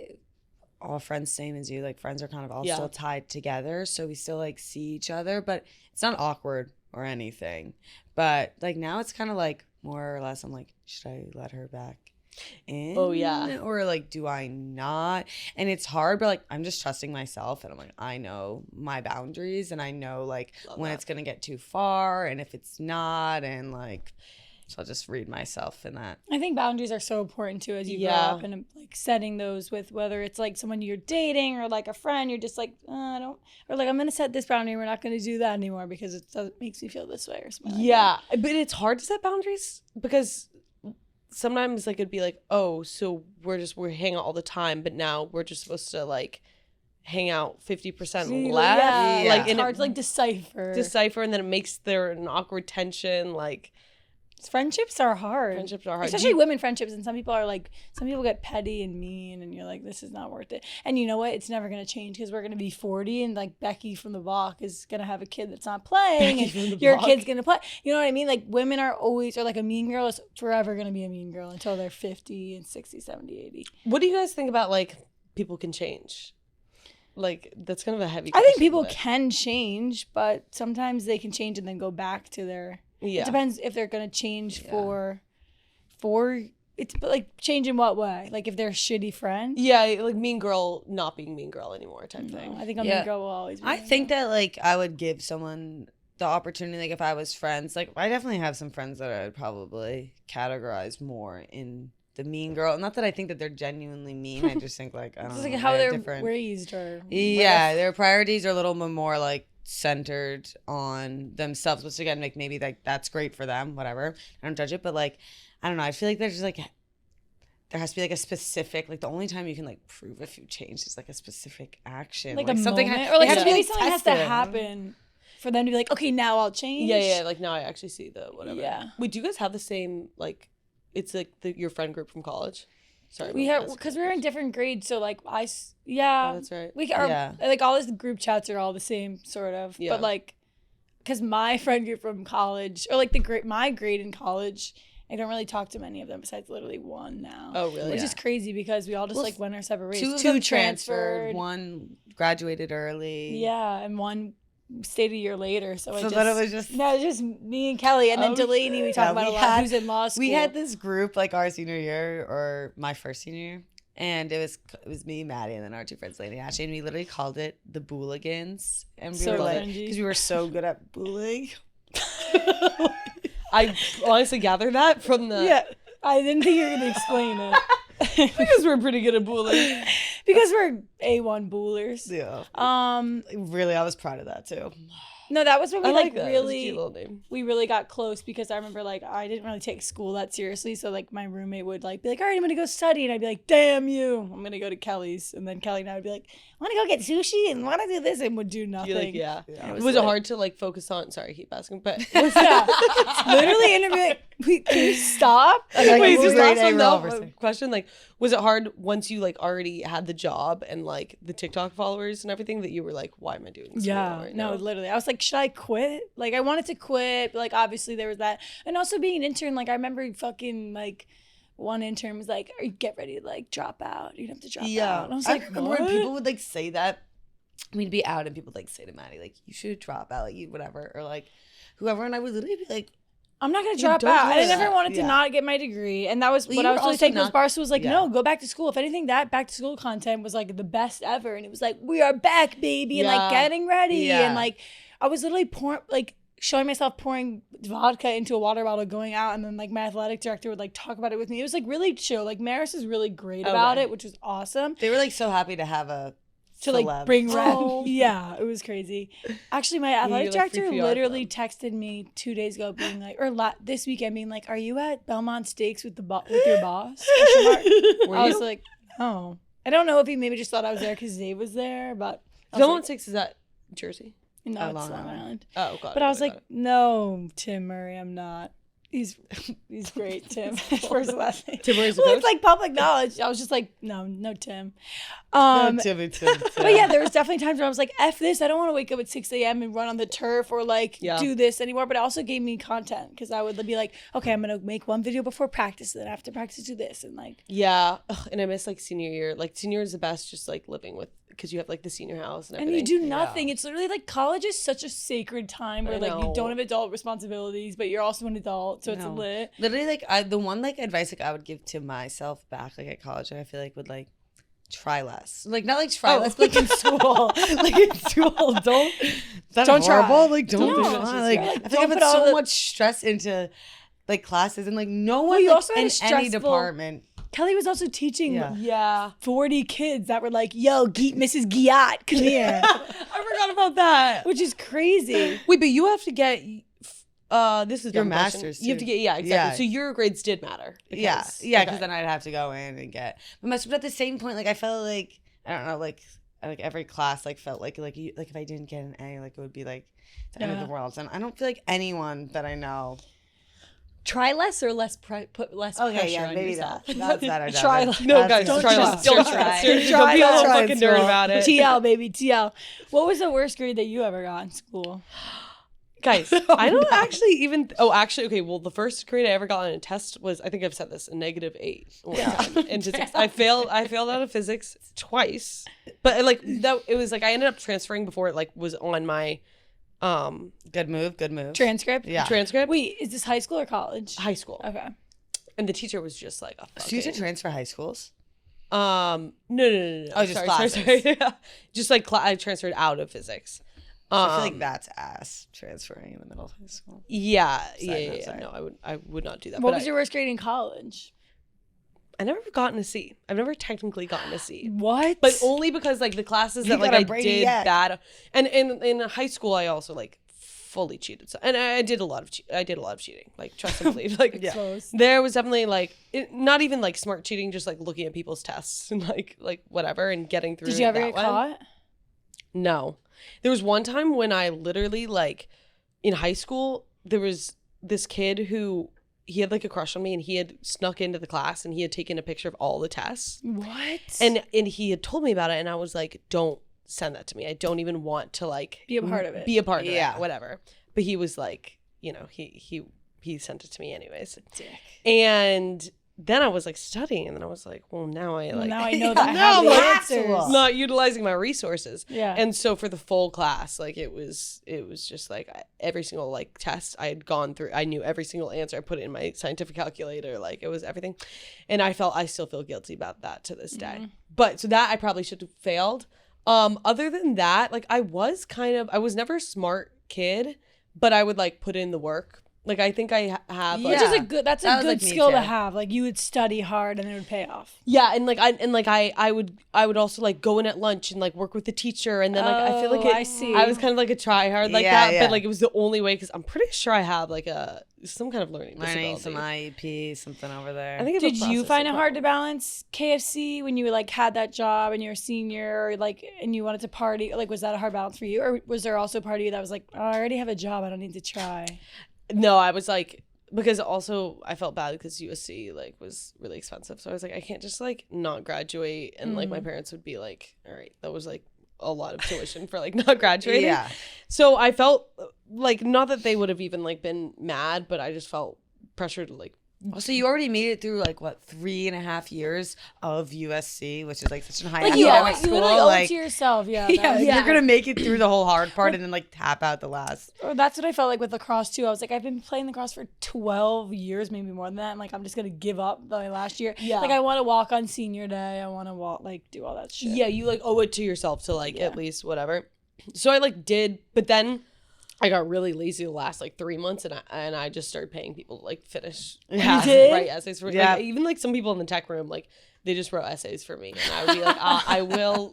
all friends, same as you. Like friends are kind of all still tied together, so we still like see each other, but it's not awkward or anything. But like now it's kind of like more or less I'm like, should I let her back in? Oh yeah. Or like, do I not? And it's hard, but like I'm just trusting myself, and I'm like, I know my boundaries, and I know like when it's gonna get too far and if it's not, and like, so I'll just read myself in that. I think boundaries are so important too as you grow up, and like setting those with whether it's like someone you're dating or like a friend. You're just like, I don't, or like I'm gonna set this boundary. We're not gonna do that anymore because it makes me feel this way or something. But it's hard to set boundaries because sometimes like it'd be like, oh, so we're hanging out all the time, but now we're just supposed to like hang out 50% less. Yeah. Like it's hard to like decipher, and then it makes there an awkward tension. Like friendships are hard, especially women friendships. And some people get petty and mean, and you're like, this is not worth it. And you know what? It's never going to change because we're going to be 40, and like Becky from the block is going to have a kid that's not playing, and your kid's going to play. You know what I mean? Like women are always, or like a mean girl is forever going to be a mean girl until they're 50 and 60, 70, 80. What do you guys think about like people can change? Like that's kind of a heavy question. I think people can change, but sometimes they can change and then go back to their... It depends if they're gonna change for it's like change in what way? Like if they're a shitty friend? Yeah, like mean girl not being mean girl anymore type thing. I think a mean girl will always be. I think that like I would give someone the opportunity, like if I was friends, like I definitely have some friends that I would probably categorize more in the mean girl. Not that I think that they're genuinely mean. I just think like I don't know. It's like how they're raised or their priorities are a little bit more like centered on themselves, which again, like maybe like that's great for them, whatever. I don't judge it, but like I don't know. I feel like there's just like there has to be like a specific, like the only time you can like prove if you changed is like a specific action, like a something moment, or like maybe maybe something has to happen for them to be like, okay, now I'll change. Yeah, like now I actually see the whatever. Yeah. Wait, do you guys have the same like? It's like your friend group from college. Sorry, we have because we're in different grades, so like Oh, that's right. We are like all these group chats are all the same sort of, but like because my friend group from college or like my grade in college. I don't really talk to many of them besides literally one now. Oh, really? Which is crazy because we all just like went our separate ways. Two transferred, one graduated early. Yeah, and one stayed a year later. So it was just me and Kelly, and then Delaney. We talk about a lot. Who's in law school? We had this group like our senior year or my first senior year, and it was me, Maddie, and then our two friends, Lady and Ashley, and we literally called it the Booligans, and we were like because we were so good at bullying. I honestly gathered that from the... Yeah, I didn't think you were going to explain it. Because we're pretty good at bullying. Because we're A1 bullers. Yeah. Really, I was proud of that too. No, that was when we like that. really, we really got close because I remember like I didn't really take school that seriously. So like my roommate would like be like, all right, I'm going to go study. And I'd be like, damn you, I'm going to go to Kelly's. And then Kelly and I would be like, I want to go get sushi and want to do this and would do nothing. Like, yeah. Was it hard to like focus on, sorry, I keep asking, but was literally interviewing, can you stop? Wait, this last question, like, was it hard once you like already had the job and like the TikTok followers and everything that you were like, why am I doing this? Right now? Literally. I was like, should I quit? Like, I wanted to quit, but like, obviously there was that. And also being an intern, like, I remember fucking like, one intern was like, get ready to like drop out. You have to drop out. And I was like, remember when people would like say that. We'd be out and people would like say to Maddie, like, you should drop out, like, you whatever. Or like, whoever. And I would literally be like, I'm not going to drop out. I never wanted to not get my degree. And that was what I was really taking. Because Barstool was like, no, go back to school. If anything, that back to school content was like the best ever. And it was like, we are back, baby. And like getting ready. And like, I was literally showing myself pouring vodka into a water bottle, going out. And then like my athletic director would like talk about it with me. It was like really chill. Like Maris is really great about it, which was awesome. They were like so happy to have a celeb. Like bring rep. Yeah, it was crazy. Actually, my athletic director literally texted me 2 days ago, being like, this weekend, being like, "Are you at Belmont Steaks with your boss?" I was like, "No." I don't know if he maybe just thought I was there because Dave was there, but Belmont Steaks is that Jersey? No, it's Long Island. Oh, God. But I was like, "No, Tim Murray, I'm not." He's great, Tim. First and last name. Tim Murray's it's like public knowledge. I was just like, no Tim. Tim. But yeah, there was definitely times where I was like, F this. I don't want to wake up at 6 a.m. and run on the turf or like do this anymore. But it also gave me content because I would be like, okay, I'm going to make one video before practice. And then after practice, do this. And like. Yeah. Ugh, and I miss like senior year. Like senior year is the best just like living with. Because you have like the senior house and everything. And you do nothing. Yeah. It's literally like college is such a sacred time where like you don't have adult responsibilities, but you're also an adult, so it's lit. Literally, like the one like advice like I would give to myself back like at college, I feel like would like try less. Like not like try less, but like in school. Like in school, don't horrible. Try. Like don't do that. Like I feel like I put so much stress into like classes and like no one you also in had any department. Kelly was also teaching 40 kids that were like, yo, Mrs. Giat, come here. I forgot about that. Which is crazy. Wait, but you have to get, this is your master's too. You have to get, exactly. Yeah. So your grades did matter. Because then I'd have to go in and get, but at the same point, like I felt like, I don't know, like every class like felt like if I didn't get an A, like it would be like the end of the world. And I don't feel like anyone that I know. Try less or put less pressure on maybe yourself. That's that. Try less. No, guys, don't try less. Don't try. Don't be a little fucking nerd about it. TL, baby, TL. What was the worst grade that you ever got in school? Guys, I don't actually even. Oh, actually, okay. Well, the first grade I ever got on a test was, I think I've said this, a -8 one time in physics. I failed out of physics twice, but like that, it was like I ended up transferring before it like was on my. Good move. Transcript? Yeah. Transcript? Wait, is this high school or college? High school. Okay. And the teacher was just like a fucking... So you had to transfer high schools? No. Oh, just classes. Sorry. Just like I transferred out of physics. I feel like that's ass transferring in the middle of high school. Yeah. No, I would not do that. What was your worst grade in college? I never gotten a C. I've never technically gotten a C. What? But only because like the classes that like I did bad, and in high school I also like fully cheated. So, and I did a lot of cheating. Like trust and believe. Like there was definitely like not even like smart cheating, just like looking at people's tests and like whatever and getting through. Did you ever get caught? No. There was one time when I literally like in high school there was this kid who. He had like a crush on me and he had snuck into the class and he had taken a picture of all the tests. What? And he had told me about it and I was like, don't send that to me. I don't even want to like be a part of it. Yeah. Whatever. But he was like, you know, he sent it to me anyways. Dick. And then I was like studying and then I was like, well now I know that I have the answers. Not utilizing my resources. Yeah. And so for the full class, like it was just like every single like test I had gone through, I knew every single answer. I put it in my scientific calculator, like it was everything. And I still feel guilty about that to this day. But so that I probably should have failed. Other than that, like I was never a smart kid, but I would like put in the work. Like I think I have like, that's a good skill to have. Like you would study hard and it would pay off. Yeah, and I would also like go in at lunch and like work with the teacher and then like I feel like I was kind of like a try hard like that, but like it was the only way because I'm pretty sure I have like some kind of learning disability. Some IEP, something over there. I think did you find it hard to balance KFC when you like had that job and you're a senior or, like and you wanted to party? Like was that a hard balance for you, or was there also a part of you that was like, oh, I already have a job, I don't need to try? No, I was like, because also I felt bad because USC like was really expensive. So I was like, I can't just like not graduate. And like my parents would be like, all right, that was like a lot of tuition for like not graduating. Yeah. So I felt like, not that they would have even like been mad, but I just felt pressure to like. So you already made it through like what 3.5 years of USC, which is like such a high like academic school. You owe it to yourself, You're gonna make it through the whole hard part and then like tap out the last. Or that's what I felt like with lacrosse too. I was like, I've been playing lacrosse for 12 years, maybe more than that. And like, I'm just gonna give up my last year. Yeah. Like I want to walk on senior day. I want to walk, like do all that shit. Yeah, you like owe it to yourself to like at least whatever. So I like did, but then I got really lazy the last like 3 months and I just started paying people to like finish write essays for like, even like some people in the tech room like they just wrote essays for me and I would be like I will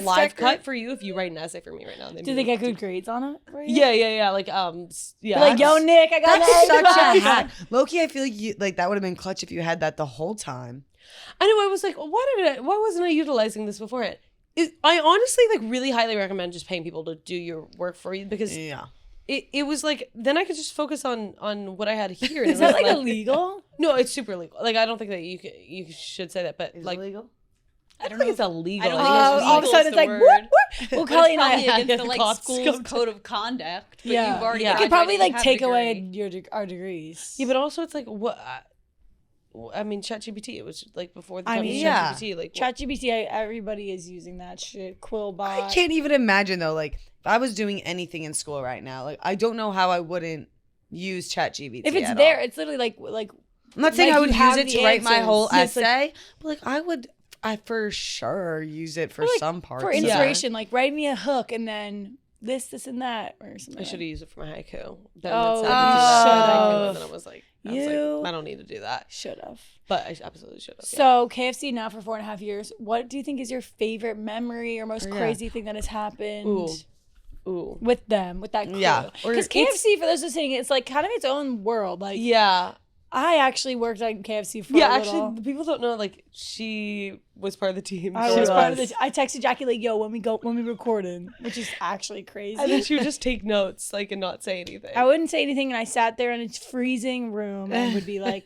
live cut for you if you write an essay for me right now. Did they get good grades on it for you? Yeah like like yo Nick, I got that's such a hack. Low-key, I feel like you like that would have been clutch if you had that the whole time. I know. I was like, why wasn't I utilizing this beforehand? I honestly like really highly recommend just paying people to do your work for you because it was like then I could just focus on what I had here. Is that like illegal? No, it's super illegal. Like I don't think that you should say that, but is like it illegal? I don't think it's illegal. I don't think all of a sudden it's like what? Well, Kelly and I against the like school's code of conduct. But you've already it could probably like take away our degrees. Yeah, but also it's like what. I mean, ChatGPT. It was like before the ChatGPT. Like ChatGPT, everybody is using that shit. Quillbot. I can't even imagine though. Like if I was doing anything in school right now, like I don't know how I wouldn't use ChatGPT. If it's there, it's literally like. I'm not saying I would use it to write my whole essay, like, but like I for sure use it for some parts. For inspiration, like write me a hook and then this and that or something. I should have used it for my haiku. Then shut up. And then I was like, I don't need to do that. Should have. But I absolutely should have. So KFC now for 4.5 years. What do you think is your favorite memory or most crazy thing that has happened? Ooh. With them, with that crew? Yeah. Because KFC, for those listening, it's like kind of its own world. Like I actually worked at KFC for a little. Actually, the people don't know, like, she was part of the team. I was part of the I texted Jackie, like, yo, when we recorded, which is actually crazy. And then she would just take notes, like, and not say anything. I wouldn't say anything, and I sat there in a freezing room and would be like,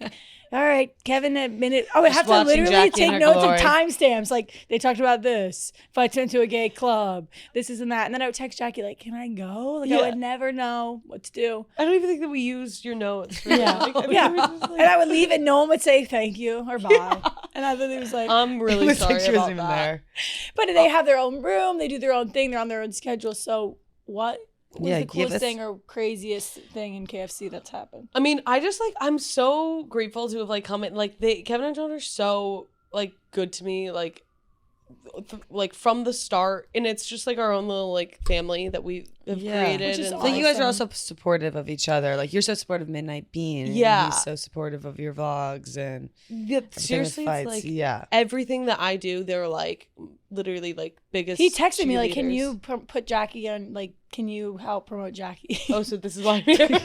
all right, Kevin, a minute. I would have to literally Jackie take notes of timestamps. Like, they talked about this. If I went to a gay club, this and that. And then I would text Jackie, like, can I go? Like, I would never know what to do. I don't even think that we used your notes. For and I would leave and no one would say thank you or bye. And I literally was like, I'm really sorry about that. There. But they have their own room. They do their own thing. They're on their own schedule. So what was the coolest thing or craziest thing in KFC that's happened? I mean, I'm so grateful to have like come in. Like Kevin and John are so like good to me. Like like from the start, and it's just like our own little like family that we have created. And awesome. You guys are also supportive of each other. Like you're so supportive of Midnight Bean. And he's so supportive of your vlogs and seriously, it's like everything that I do, they're like literally like biggest. He texted me like, "Can you put Jackie on? Like, can you help promote Jackie?" Oh, so this is why I'm here.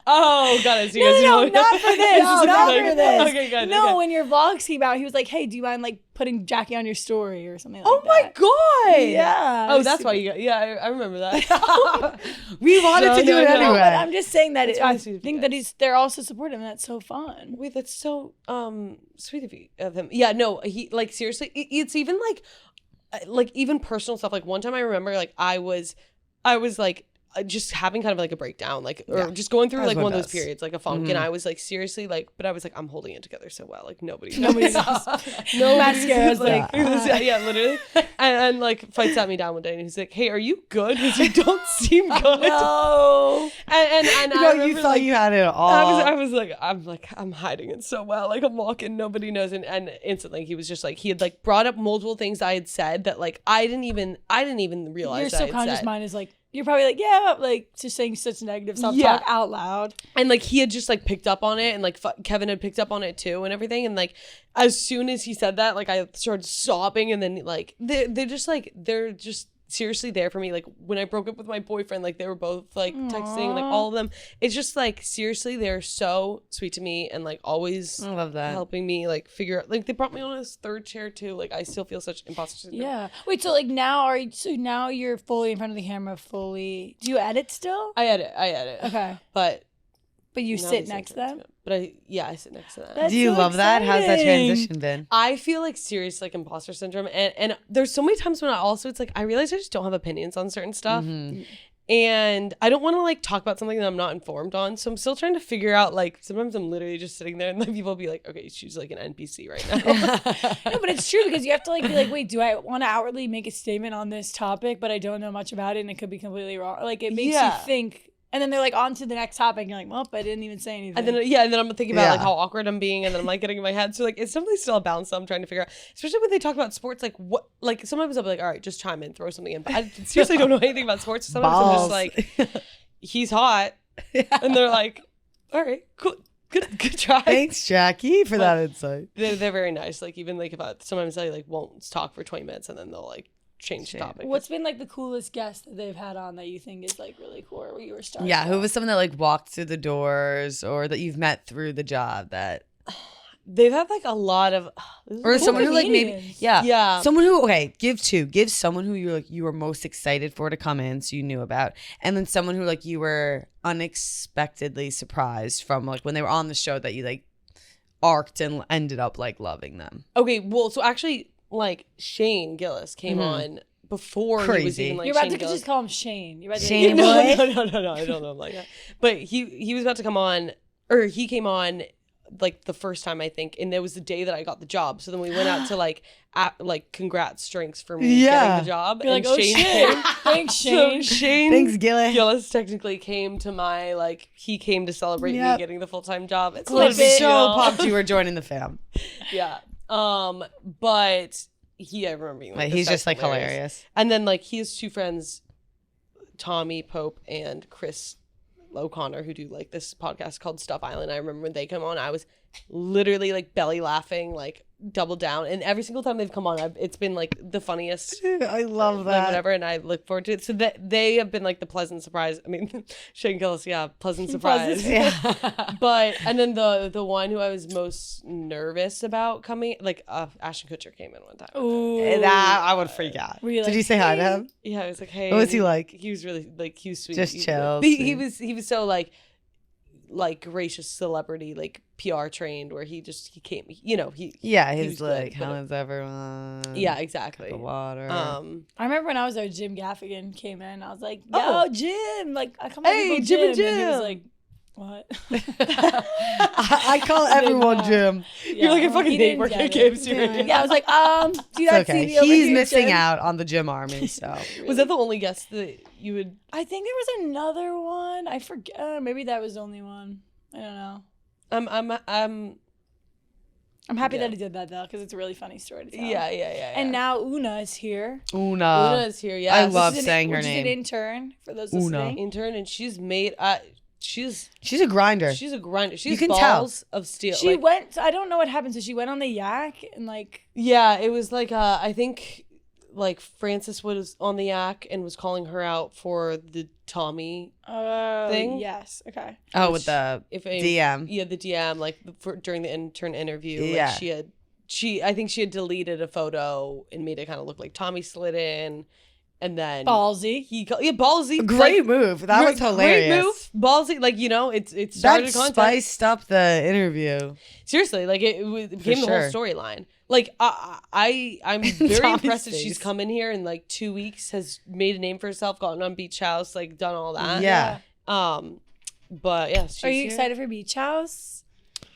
Oh, got it. So no, not for this. Not for this. Okay, good. No, when your vlogs came out, he was like, "Hey, do you mind like putting Jackie on your story or something like that?" Oh my god! Yeah. Oh, that's why you got. Yeah, I remember that. We wanted to do it anyway. But I'm just saying that I think that they're also supportive, and that's so fun. Wait, that's so sweet of him. Yeah, no, he like seriously. It's even like even personal stuff. Like one time I remember like I was like. Just having kind of like a breakdown, like or just going through like one of those periods, like a funk, and I was like seriously like, but I was like, I'm holding it together so well, like nobody knows. No mascara's like yeah, literally, and like Fight sat me down one day and he's like, "Hey, are you good? Because you don't seem good." No. And you know, you thought you had it all. I was like, I'm hiding it so well, like I'm walking, nobody knows, and instantly he was just like, he had like brought up multiple things I had said that like I didn't even realize. Your subconscious mind is like. You're probably like, yeah, like just saying such negative self-talk out loud. And like he had just like picked up on it, and like Kevin had picked up on it too and everything. And like as soon as he said that, like I started sobbing, and then like they're just seriously there for me. Like when I broke up with my boyfriend, like they were both like texting, like all of them. It's just like seriously, they're so sweet to me and like always I love that. helping me like figure out. Like they brought me on this third chair too. Like I still feel such imposter syndrome. Yeah. Wait. So like now now you're fully in front of the camera. Fully. Do you edit still? I edit. Okay. But you sit next to them. But I sit next to them. That's Do you so love that? How's that transition been? I feel like serious like imposter syndrome, and there's so many times when it's like I realize I just don't have opinions on certain stuff, and I don't want to like talk about something that I'm not informed on. So I'm still trying to figure out like sometimes I'm literally just sitting there and like people will be like, okay, she's like an NPC right now. No, but it's true because you have to like be like, wait, do I want to outwardly make a statement on this topic, but I don't know much about it and it could be completely wrong. Like it makes you think. And then they're like on to the next topic and you're like, well, I didn't even say anything. And then I'm thinking about like how awkward I'm being, and then I'm like getting in my head. So like it's definitely still a balance that I'm trying to figure out. Especially when they talk about sports, like what like sometimes I'll be like, all right, just chime in, throw something in. But I seriously don't know anything about sports. So sometimes I'm just like, he's hot. And they're like, all right, cool. Good try. Thanks, Jackie, for that insight. They're very nice. Like even like if sometimes I like won't talk for 20 minutes and then they'll like change the topic. What's been like the coolest guest that they've had on that you think is like really cool, or where you were starting? Yeah, who was someone that like walked through the doors or that you've met through the job that they've had like a lot of or cool someone who like maybe yeah someone who give someone who you were most excited for to come in so you knew about, and then someone who like you were unexpectedly surprised from like when they were on the show that you like arced and ended up like loving them. Okay, well, so actually like Shane Gillis came on before he was even like you're about Shane to Gillis. just call him Shane. You're about to Shane no, I don't know him like that. But he was about to come on, or he came on like the first time I think, and it was the day that I got the job. So then we went out to like congrats drinks for me getting the job. You're and like, Shane came. Thanks, Shane. So Shane Thanks, Gillis. Gillis technically came to my he came to celebrate me getting the full-time job. It's so pumped you were joining the fam. Yeah. But I remember being like, he's just like hilarious. And then like he has two friends, Tommy Pope and Chris O'Connor, who do like this podcast called Stuff Island. I remember when they come on, I was literally like belly laughing, like double down, and every single time they've come on, it's been like the funniest. I love that. Like, whatever, and I look forward to it. So that they have been like the pleasant surprise. I mean, Shane Gillis, pleasant surprise. But and then the one who I was most nervous about coming, like Ashton Kutcher came in one time. Ooh, that I would freak out. Did you say hi to him? Yeah, I was like, hey. What was he like? He was really like he was sweet. Just chill. He was so like gracious celebrity, like PR trained, where he came, he he's like, how is everyone? Yeah, exactly. The water. I remember when I was there, Jim Gaffigan came in. I was like, yo, Jim, like I come on, hey, Jim and he was like, what? I call everyone Jim. You're like a fucking name working at KFC Radio. Yeah, I was like, do you not see me over He's here, missing Jim? out on the Jim army. So Was that the only guest that you would? I think there was another one. I forget. Maybe that was the only one. I don't know. I'm happy that he did that though, because it's a really funny story to tell. Yeah. And now Una is here. Una is here. Yeah, I love saying her name. She's an intern for those listening. Intern, and she's made. She's a grinder. She's a grinder. She's you can balls of steel. She went. I don't know what happened. So she went on the yak and like. Yeah, it was like I think like Francis was on the yak and was calling her out for the Tommy thing. Yes. Okay. Oh, with the DM. Yeah, the DM. Like during the intern interview. Yeah. Like I think she had deleted a photo and made it kind of look like Tommy slid in. And then ballsy. Ballsy. Great move. That was hilarious. Great move. Ballsy. Like, it started that content. spiced up the interview. Seriously, like it became the whole storyline. Like I'm very impressed that she's come in here in like 2 weeks, has made a name for herself, gotten on Beach House, like done all that. Yeah. But yeah. Are you excited for Beach House?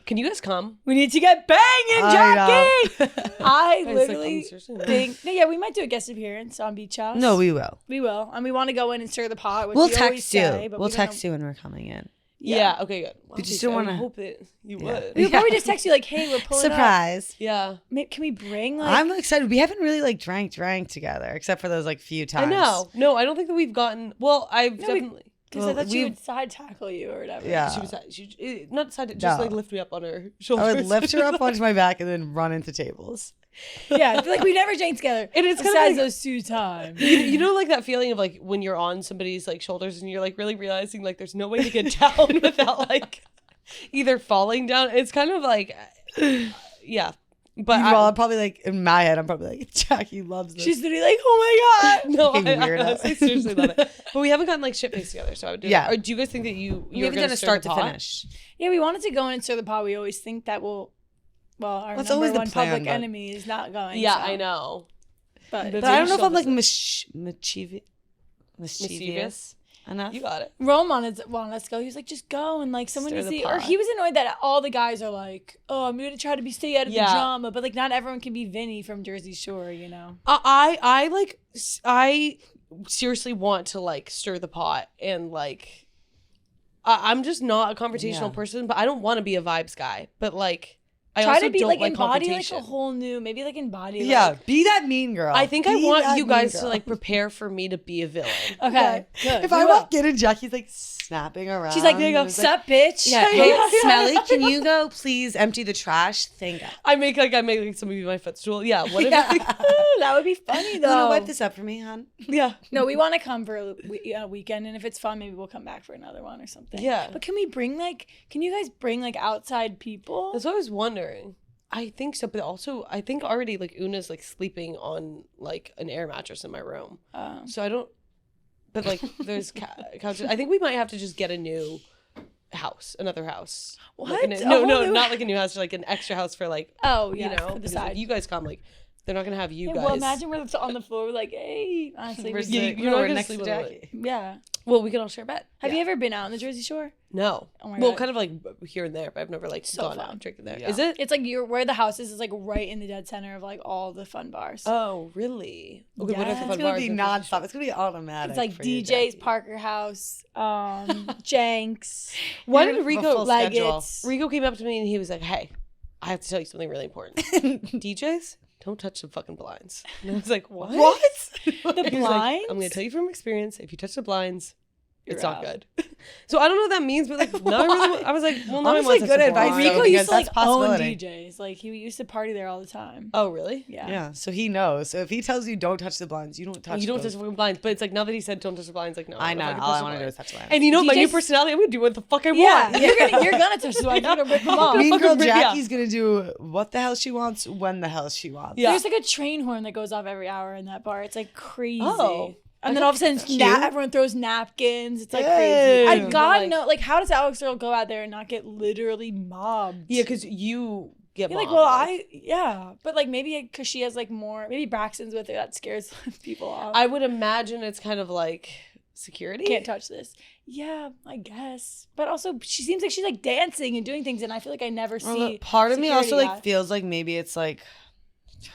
Can you guys come? We need to get banging, Jackie. I literally think, we might do a guest appearance on Beach House. No, we will. We will, and we want to go in and stir the pot. Which we'll we text you. Say, we'll text you when we're coming in. Yeah. Okay. Good. We just don't want to. Hope that you would. We would probably just text you like, "Hey, we're pulling surprise." Up. Yeah. Can we bring? Like... I'm excited. We haven't really like drank together, except for those like few times. I know. No, I don't think that we've gotten. Well, I've definitely. Because I thought she would side tackle you or whatever. Yeah. She not side, just like lift me up on her shoulders. I would lift her up onto my back and then run into tables. Yeah, I feel like we never drank together. And it's kind of like those 2 times. You know, like that feeling of like when you're on somebody's like shoulders and you're like really realizing like there's no way to get down without like either falling down. It's kind of like, yeah. But I'm probably like in my head, I'm probably like, Jackie loves this. She's literally like, oh my god. No, I seriously love it. But we haven't gotten like shit faced together, so I would do that. Or do you guys think that you're going to start to finish? Yeah, we wanted to go in and stir the pot. We always think that our number one public enemy is not going. Yeah, so. I know. But I don't know if I'm like mischievous enough. You got it. Rome wanted to, let's go. He was like, just go and like someone needs to. Or he was annoyed that all the guys are like, oh, I'm gonna try to stay out of the drama, but like not everyone can be Vinny from Jersey Shore, you know. I seriously want to like stir the pot and like, I'm just not a confrontational person, but I don't want to be a vibes guy, but like. I try also to be don't like embody like a whole new, maybe like embody. Yeah, be that mean girl. I think I want you guys to like prepare for me to be a villain. Okay, good. If I walk in and Jackie's like snapping around, she's like, "There you go, sup, bitch." Yeah, hey, Smelly, can you go please empty the trash? Thank God. I make somebody be my footstool. Yeah, what if that would be funny though. You want to wipe this up for me, hon? Yeah. No, we want to come for a weekend, and if it's fun, maybe we'll come back for another one or something. Yeah. But can you guys bring like outside people? That's what I was wondering. I think so, but also I think already like Una's like sleeping on like an air mattress in my room. So I don't. But like there's couches. I think we might have to just get another house. What? Like no, not like a new house, just like an extra house for like. Oh yeah, you know, for the side. If you guys come, like they're not gonna have you guys. Well, imagine we're on the floor, like, hey, honestly, you're not gonna sleep with Jackie. Yeah. Well, we can all share a bed. Have you ever been out on the Jersey Shore? No. Oh my God. Well, kind of like here and there, but I've never like gone out drinking there. Yeah. Is it? It's like where the house is like right in the dead center of like all the fun bars. Oh, really? Okay, what are the fun bars? It's gonna be nonstop. It's gonna be automatic. It's like DJ's, Parker House, Jenks. Why did Rico came up to me and he was like, "Hey, I have to tell you something really important. DJs, don't touch the fucking blinds." And I was like, "What? The blinds? Like, I'm gonna tell you from experience. If you touch the blinds, it's not good." So I don't know what that means, but like, I was like, well, no, honestly, good advice. Rico used to like own DJs. Like he used to party there all the time. Oh, really? Yeah. Yeah. So he knows. So if he tells you don't touch the blinds, you don't touch. You don't touch the fucking blinds. But it's like now that he said don't touch the blinds, like no. I know. All I want to do is touch the blinds. And you know my new personality, I'm gonna do what the fuck I want. Yeah. You're gonna touch the blinds. You're gonna rip them off. Mean girl Jackie's gonna do what the hell she wants when the hell she wants. Yeah. There's like a train horn that goes off every hour in that bar. It's like crazy. Oh. And then all of a sudden, everyone throws napkins. It's like crazy. God no, like how does Alex Earl go out there and not get literally mobbed? Yeah, because you get mobbed. Like, but like maybe because she has like more. Maybe Braxton's with her, that scares people off. I would imagine it's kind of like security. Can't touch this. Yeah, I guess. But also, she seems like she's like dancing and doing things, and I feel like I never see. Part of me also like feels like maybe it's like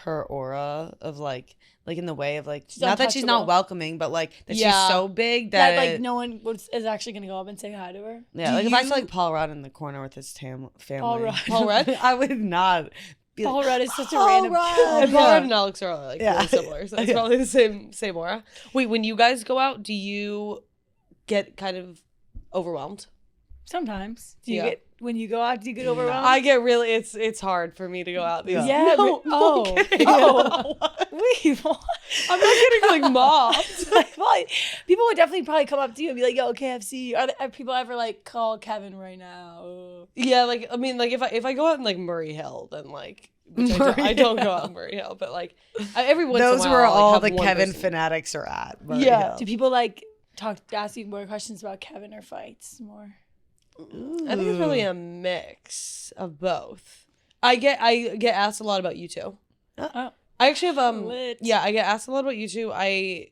her aura of like in the way of like not that she's not welcoming, but like that she's so big that like no one is actually gonna go up and say hi to her. Yeah, like if I saw like Paul Rudd in the corner with his family, Paul Rudd, I would not be like, Paul Rudd is such a random. And Paul Rudd and Alex are like Yeah. really similar, so it's probably the same aura. Wait, when you guys go out, do you get kind of overwhelmed? Sometimes. Do you get when you go out? Do you get overwhelmed? I get really. It's hard for me to go out. These Yeah. No, Wait, what? I'm not getting like mobbed. Well, people would definitely probably come up to you and be like, "Yo, KFC." Are people ever like, "Call Kevin right now"? Yeah, like I mean, like if I go out in like Murray Hill, then like which I don't go out in Murray Hill, but like every once those in a while, where I'll, like, all have the one Kevin person- fanatics are at. Murray Yeah. Hill. Do people like ask you more questions about Kevin or fights more? I think it's really a mix of both. I get asked a lot about you two. Oh. I actually have Lit. yeah, I get asked a lot about you two. I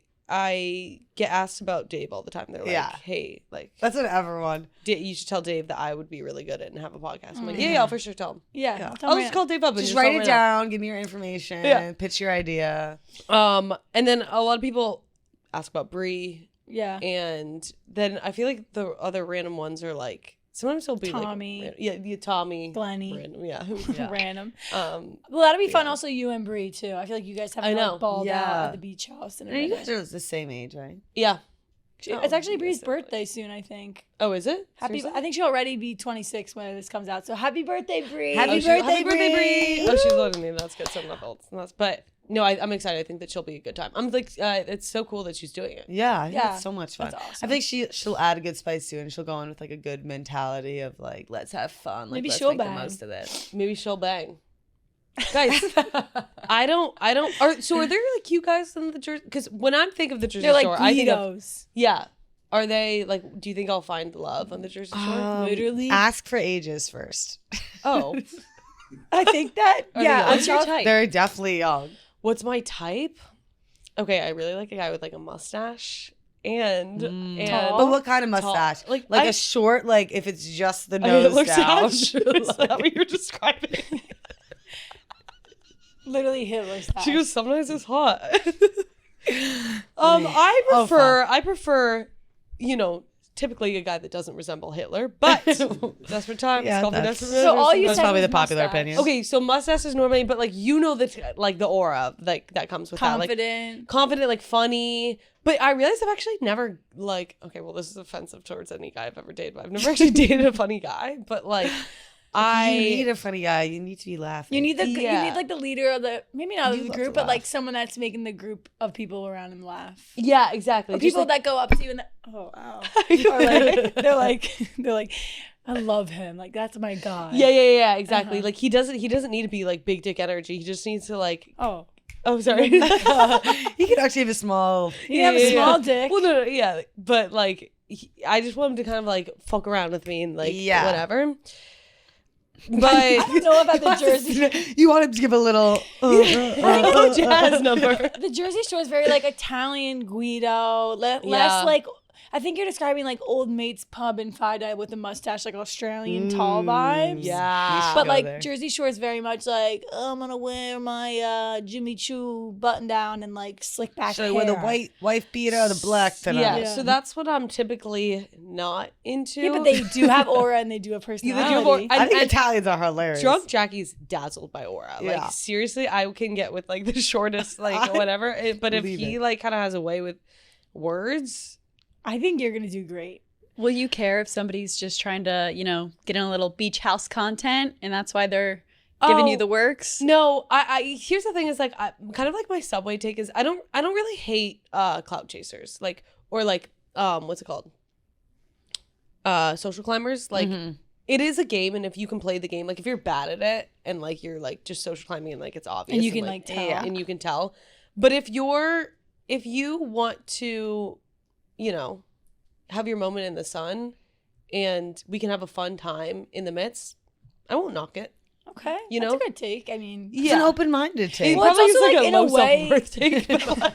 get asked about Dave all the time. They're like, Yeah. hey, like That's what everyone. you should tell Dave that I would be really good at it and have a podcast. I'm like, yeah, I'll for sure tell him. Yeah. I'll just call Dave up and Just tell write him it right now. down. Give me your information. Yeah. Pitch your idea. And then a lot of people ask about Bree, Yeah. and then I feel like the other random ones are like sometimes it'll be Tommy. like Tommy, Glenny. random, yeah. Random. Um, Well, that'd be fun. Also, you and Bree too. I feel like you guys have I know. like balled out Yeah. at the beach house. And You guys are the same age, right? yeah. it's actually you Bree's guys are birthday soon. I think. Oh, is it? Happy. Seriously? I think she'll already be 26 when this comes out. So happy birthday, Bree! Happy Happy birthday, birthday, Bree! Bree! Oh, she's older than me. That's good. Something else. But no, I'm excited. I think that she'll be a good time. I'm like, it's so cool that she's doing it. Yeah, Yeah. it's so much fun. That's awesome. I think she'll add a good spice to it, and she'll go in with like a good mentality of like, let's have fun. Like, Maybe let's she'll make bang. the most of this. Maybe she'll bang. Guys, I don't. Are there like you guys in the Jersey? Because when I think of the Jersey They're like Shore, I think of Guidos. yeah. Are they like? Do you think I'll find love on the Jersey Shore? Literally. Ask for ages first. Oh, I think that. Are Yeah. they I'm What's your sure. type? They're definitely young. what's my type? Okay, I really like a guy with like a mustache and Tall. But what kind of mustache? Tall. Like, Like I- a short, like if it's just the Okay, nose look, down. Is that what you're describing? Literally Hitler's She goes, sometimes it's hot. I Oh, prefer, typically a guy that doesn't resemble Hitler, but desperate times. Yeah, call me that's- desperate So measures. all you That's said probably was the popular mustache. opinion. Okay, so mustache is normally, but like like the aura like that comes with Confident. that, like confident, like funny. But I realized I've actually never like. Okay, well, this is offensive towards any guy I've ever dated. But I've never actually dated a funny guy. But like, You need a funny guy. You need to be laughing. You need you Yeah. need like the leader of the maybe not of You the love group, to but like laugh. someone that's making the group of people around him laugh. yeah, exactly. Or Just, people like, that go up to you and or like they're like, I love him. Like that's my guy. yeah, exactly. Uh-huh. Like he doesn't need to be like big dick energy. He just needs to like. Oh, Sorry. He could actually have a small. you have a small dick. Well, no, yeah, but like, I just want him to kind of like fuck around with me and like Yeah. whatever. But I don't know about the Jersey. You want him to give a little. jazz number. The Jersey Shore is very like Italian Guido, less Yeah. like. I think you're describing like old mate's pub in Fida with a mustache, like Australian tall vibes. Yeah. But go like there. Jersey Shore is very much like, oh, I'm gonna wear my Jimmy Choo button down and like slick back Should I hair. wear the white wife beater or the black tonight? Yeah, Yeah. so that's what I'm typically not into. Yeah, but they do have aura and they do have Yeah, personality. they do have aura. I think And- Italians are hilarious. Drunk Jackie's dazzled by aura. Yeah. Like seriously, I can get with like the shortest, like whatever. But if believe he it. like kind of has a way with words, I think you're gonna do great. Will you care if somebody's just trying to, get in a little beach house content and that's why they're giving you the works? No, I here's the thing is like I kind of like my subway take is I don't really hate clout chasers like or like what's it called social climbers like it is a game and if you can play the game like if you're bad at it and like you're like just social climbing and like it's obvious And you can, like, tell. and you can tell but if you want to have your moment in the sun and we can have a fun time in the midst I won't knock it. Okay, You that's know? a good take. I mean, It's an open-minded take. Well, it's Probably also is, like in a low way- self-worth take, but, like,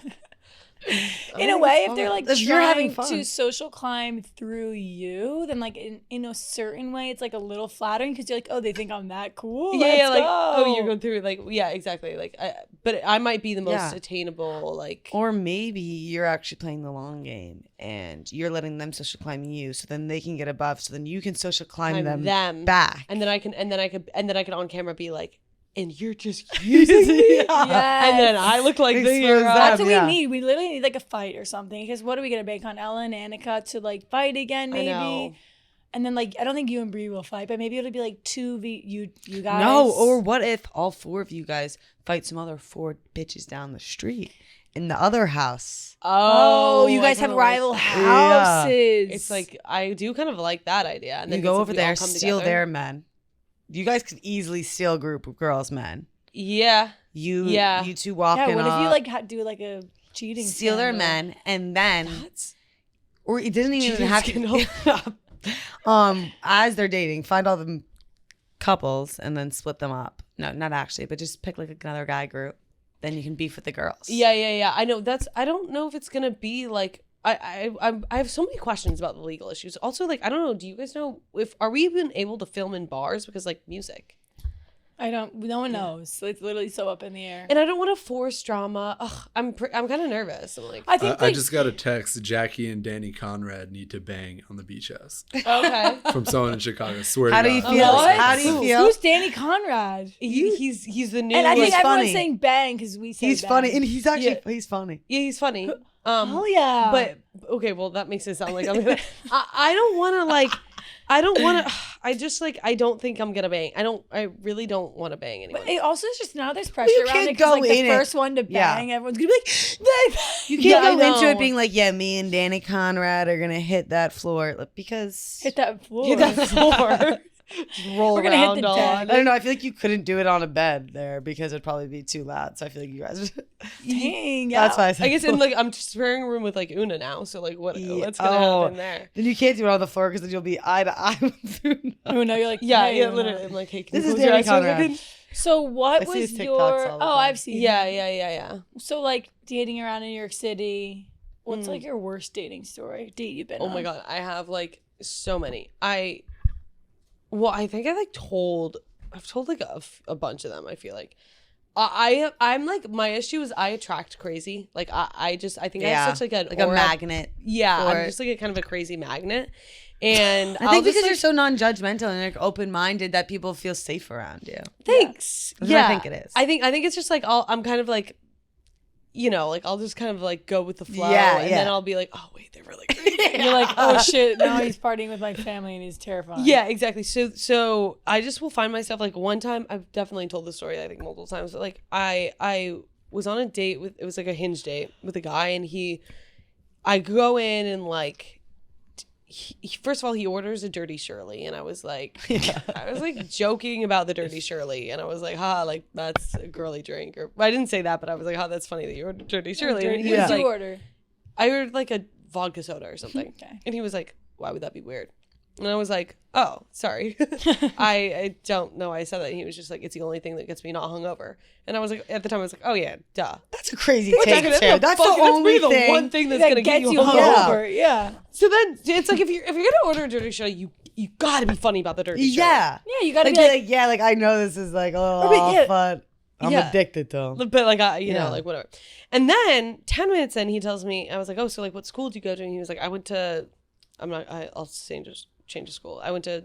in a way, if they're like If you're having trying fun. to social climb through you, then like in a certain way, it's like a little flattering because you're like, oh, they think I'm that cool. yeah, Let's like go. oh, you're going through it, like yeah, exactly. Like, but I might be the most Yeah. attainable, like Or maybe you're actually playing the long game and you're letting them social climb you, so then they can get above, so then you can social climb I'm them them back. and then I can on camera be like, and you're just using me. Yes. And then I look like the hero. That's what we need. We literally need like a fight or something. Because what are we gonna bank on? Ella and Annika to like fight again, maybe. I know. And then like I don't think you and Bree will fight, but maybe it'll be like 2v you guys. No, or what if all 4 of you guys fight some other 4 bitches down the street in the other house? Oh, you guys have rival houses. It's like I do kind of like that idea. And then You go it's over like we all there, come steal together. their men. You guys could easily steal a group of girls' men. Yeah. You two walk in. Yeah, what if you like do like a cheating steal their scandal? men, and then, or it doesn't even Cheating have scandal. to. As they're dating, find all the couples and then split them up. No, not actually, but just pick like another guy group. Then you can beef with the girls. Yeah. I know I don't know if it's gonna be like I have so many questions about the legal issues. Also, like I don't know. Do you guys know are we even able to film in bars because like music? No one knows. It's literally so up in the air. And I don't want to force drama. Ugh, I'm kind of nervous. I'm like, I just got a text. Jackie and Danny Conrad need to bang on the beach house. Okay. From someone in Chicago. Swear How to do you God. feel? What? How do you feel? Who's Danny Conrad? He's the new. And I think He's everyone's funny. saying bang because we say He's bang. funny, and he's actually he's funny. Yeah, he's funny. Oh yeah. But okay, well that makes it sound like I'm gonna. I don't want to like. I don't want to. I just like. I don't think I'm gonna bang. I really don't want to bang anyone. But it also is just now there's pressure you around can't it because go like the in it. first one to Yeah. bang, everyone's gonna be like, You Yeah, can't I go into know. it being like, yeah, me and Danny Conrad are gonna hit that floor because hit that floor. Hit that floor. Just roll We're gonna hit around the on. deck. I don't know. I feel like you couldn't do it on a bed there because it'd probably be too loud. So I feel like you guys. Dang, yeah. That's why I said. I guess in like I'm just sharing a room with like Una now, so like what's gonna happen there? Then you can't do it on the floor because then you'll be eye to eye with Una. Oh no, you're like Yeah, hey, yeah, Una. literally. I'm like, hey, can This you is close your Danny eyes for a Conrad. second? So what I see was his TikToks your? all the Oh, time. I've seen. Yeah. So like dating around in New York City. What's like your worst dating story? Date you've been Oh on? my god, I have like so many. I think I've told like a bunch of them. I feel like I'm like my issue is I attract crazy. Like I think I have such like a magnet. Yeah, for I'm it. just like a kind of a crazy magnet. And I think because just, you're so non-judgmental and like open-minded that people feel safe around you. thanks. That's Yeah, what I think it is. I think it's just like I'm kind of like, you know, like I'll just kind of like go with the flow, Yeah, and yeah. then I'll be like, oh wait, they're really crazy. You're like, oh shit! Now he's partying with my family and he's terrifying. Yeah, exactly. So I just will find myself like one time. I've definitely told this story I think multiple times, but like I was on a date with, it was like a Hinge date with a guy, and I go in and like. First of all, he orders a Dirty Shirley, and I was like, I was like joking about the Dirty Shirley, and I was like, like that's a girly drink, or I didn't say that, but I was like, that's funny that you ordered Dirty Shirley. And he What was did like, you order? I ordered like a vodka soda or something, Okay. and he was like, why would that be weird? And I was like, oh, sorry. I don't know why I said that. And he was just like, it's the only thing that gets me not hungover. And I was like, at the time, I was like, oh yeah, duh. That's a crazy That's take, not gonna- too. That's the fucking- only the thing. one thing that's That gonna get gets you you hungover. hungover. Yeah. So then it's like if you're gonna order a dirty show, you gotta be funny about the dirty show. Yeah. Yeah, you gotta Like, be like, yeah, like I know this is like, oh, but yeah. fun. I'm Yeah. addicted to 'em. But like you Yeah. know, like whatever. And then 10 minutes in, he tells me, I was like, oh, so like what school did you go to? And he was like, I went to, I'll change of school. I went to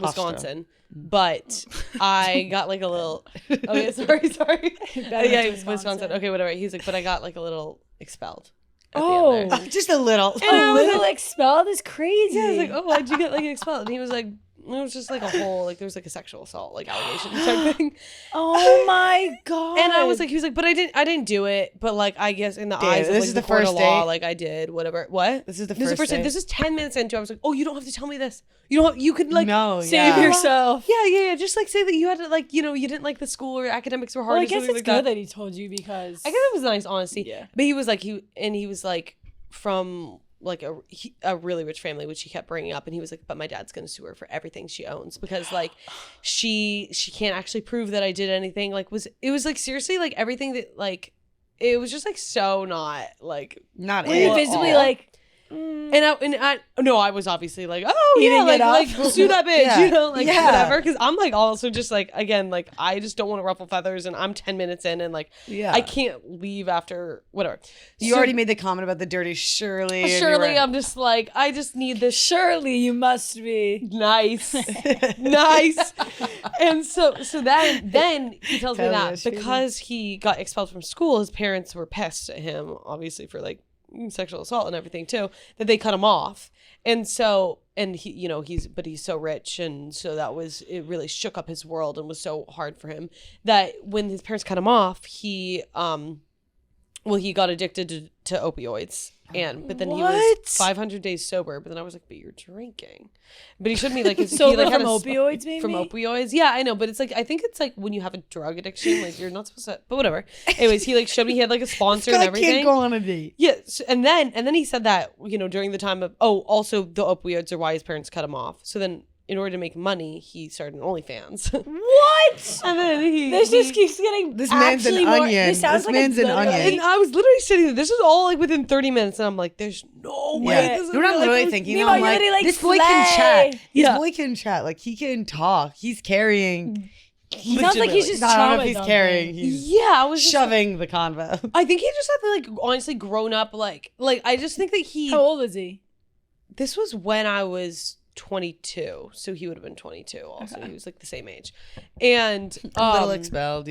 Wisconsin. But I got like a little. Oh yeah, sorry. Yeah, it was Wisconsin. Okay, whatever. He's like, but I got like a little expelled. At the end there. Just a little. a little expelled is crazy. Yeah, I was like, oh, why'd you get like expelled? And he was like, it was just like a whole like there was like a sexual assault like allegation type thing. Oh my god. And I was like, he was like, but I didn't do it. But like I guess in the eyes of this like, is the the court of first law, date? like I did whatever. What? This is the This is the first first date. date? This is 10 minutes into. I was like, oh, you don't have to tell me this. You could like No, save yeah. yourself. Yeah. Just like say that you had to like you didn't like the school or academics were hard. Well, I or guess something it's like good that. that he told you because I guess it was nice, honesty. Yeah. But he was like he was like from like a really rich family, which he kept bringing up, and he was like, but my dad's gonna sue her for everything she owns because like she can't actually prove that I did anything. Like it was like seriously like everything that like it was just like so not like Not were you it. visibly all. like I was obviously like, oh yeah, like sue that bitch, whatever. Because I'm like also just like, again, like I just don't want to ruffle feathers, and I'm 10 minutes in, and like I can't leave after whatever. You already made the comment about the dirty Shirley. Shirley, I'm just like, I just need this. Shirley, you must be nice, nice. And so then he tells me that because he got expelled from school, his parents were pissed at him, obviously for like sexual assault and everything too, that they cut him off. And so, and he, he's so rich, and so it really shook up his world and was so hard for him that when his parents cut him off, he got addicted to opioids. But then he was 500 days sober. But then I was like, but you're drinking. But he showed me like sober from opioids, maybe? From opioids. Yeah, I know. But it's like, I think it's like when you have a drug addiction, like you're not supposed to, but whatever. Anyways, he like showed me he had like a sponsor and everything. Can't go on a date. Yeah. And then he said that, during the time of, also the opioids are why his parents cut him off. So then in order to make money, he started an OnlyFans. What? And then this just keeps getting this man's an onion. This sounds like man's an onion. And I was literally sitting there. This was all like within 30 minutes, and I'm like, "There's no way." This is what I'm literally thinking. I'm like, this boy can chat. This boy can chat. Like he can talk. He's carrying. He sounds like he's just I don't know if he's carrying. I was shoving the convo. I think he just had like honestly grown up. Like I just think that he. How old is he? This was when I was 22, so he would have been 22 also. Okay. He was like the same age, and a little expelled,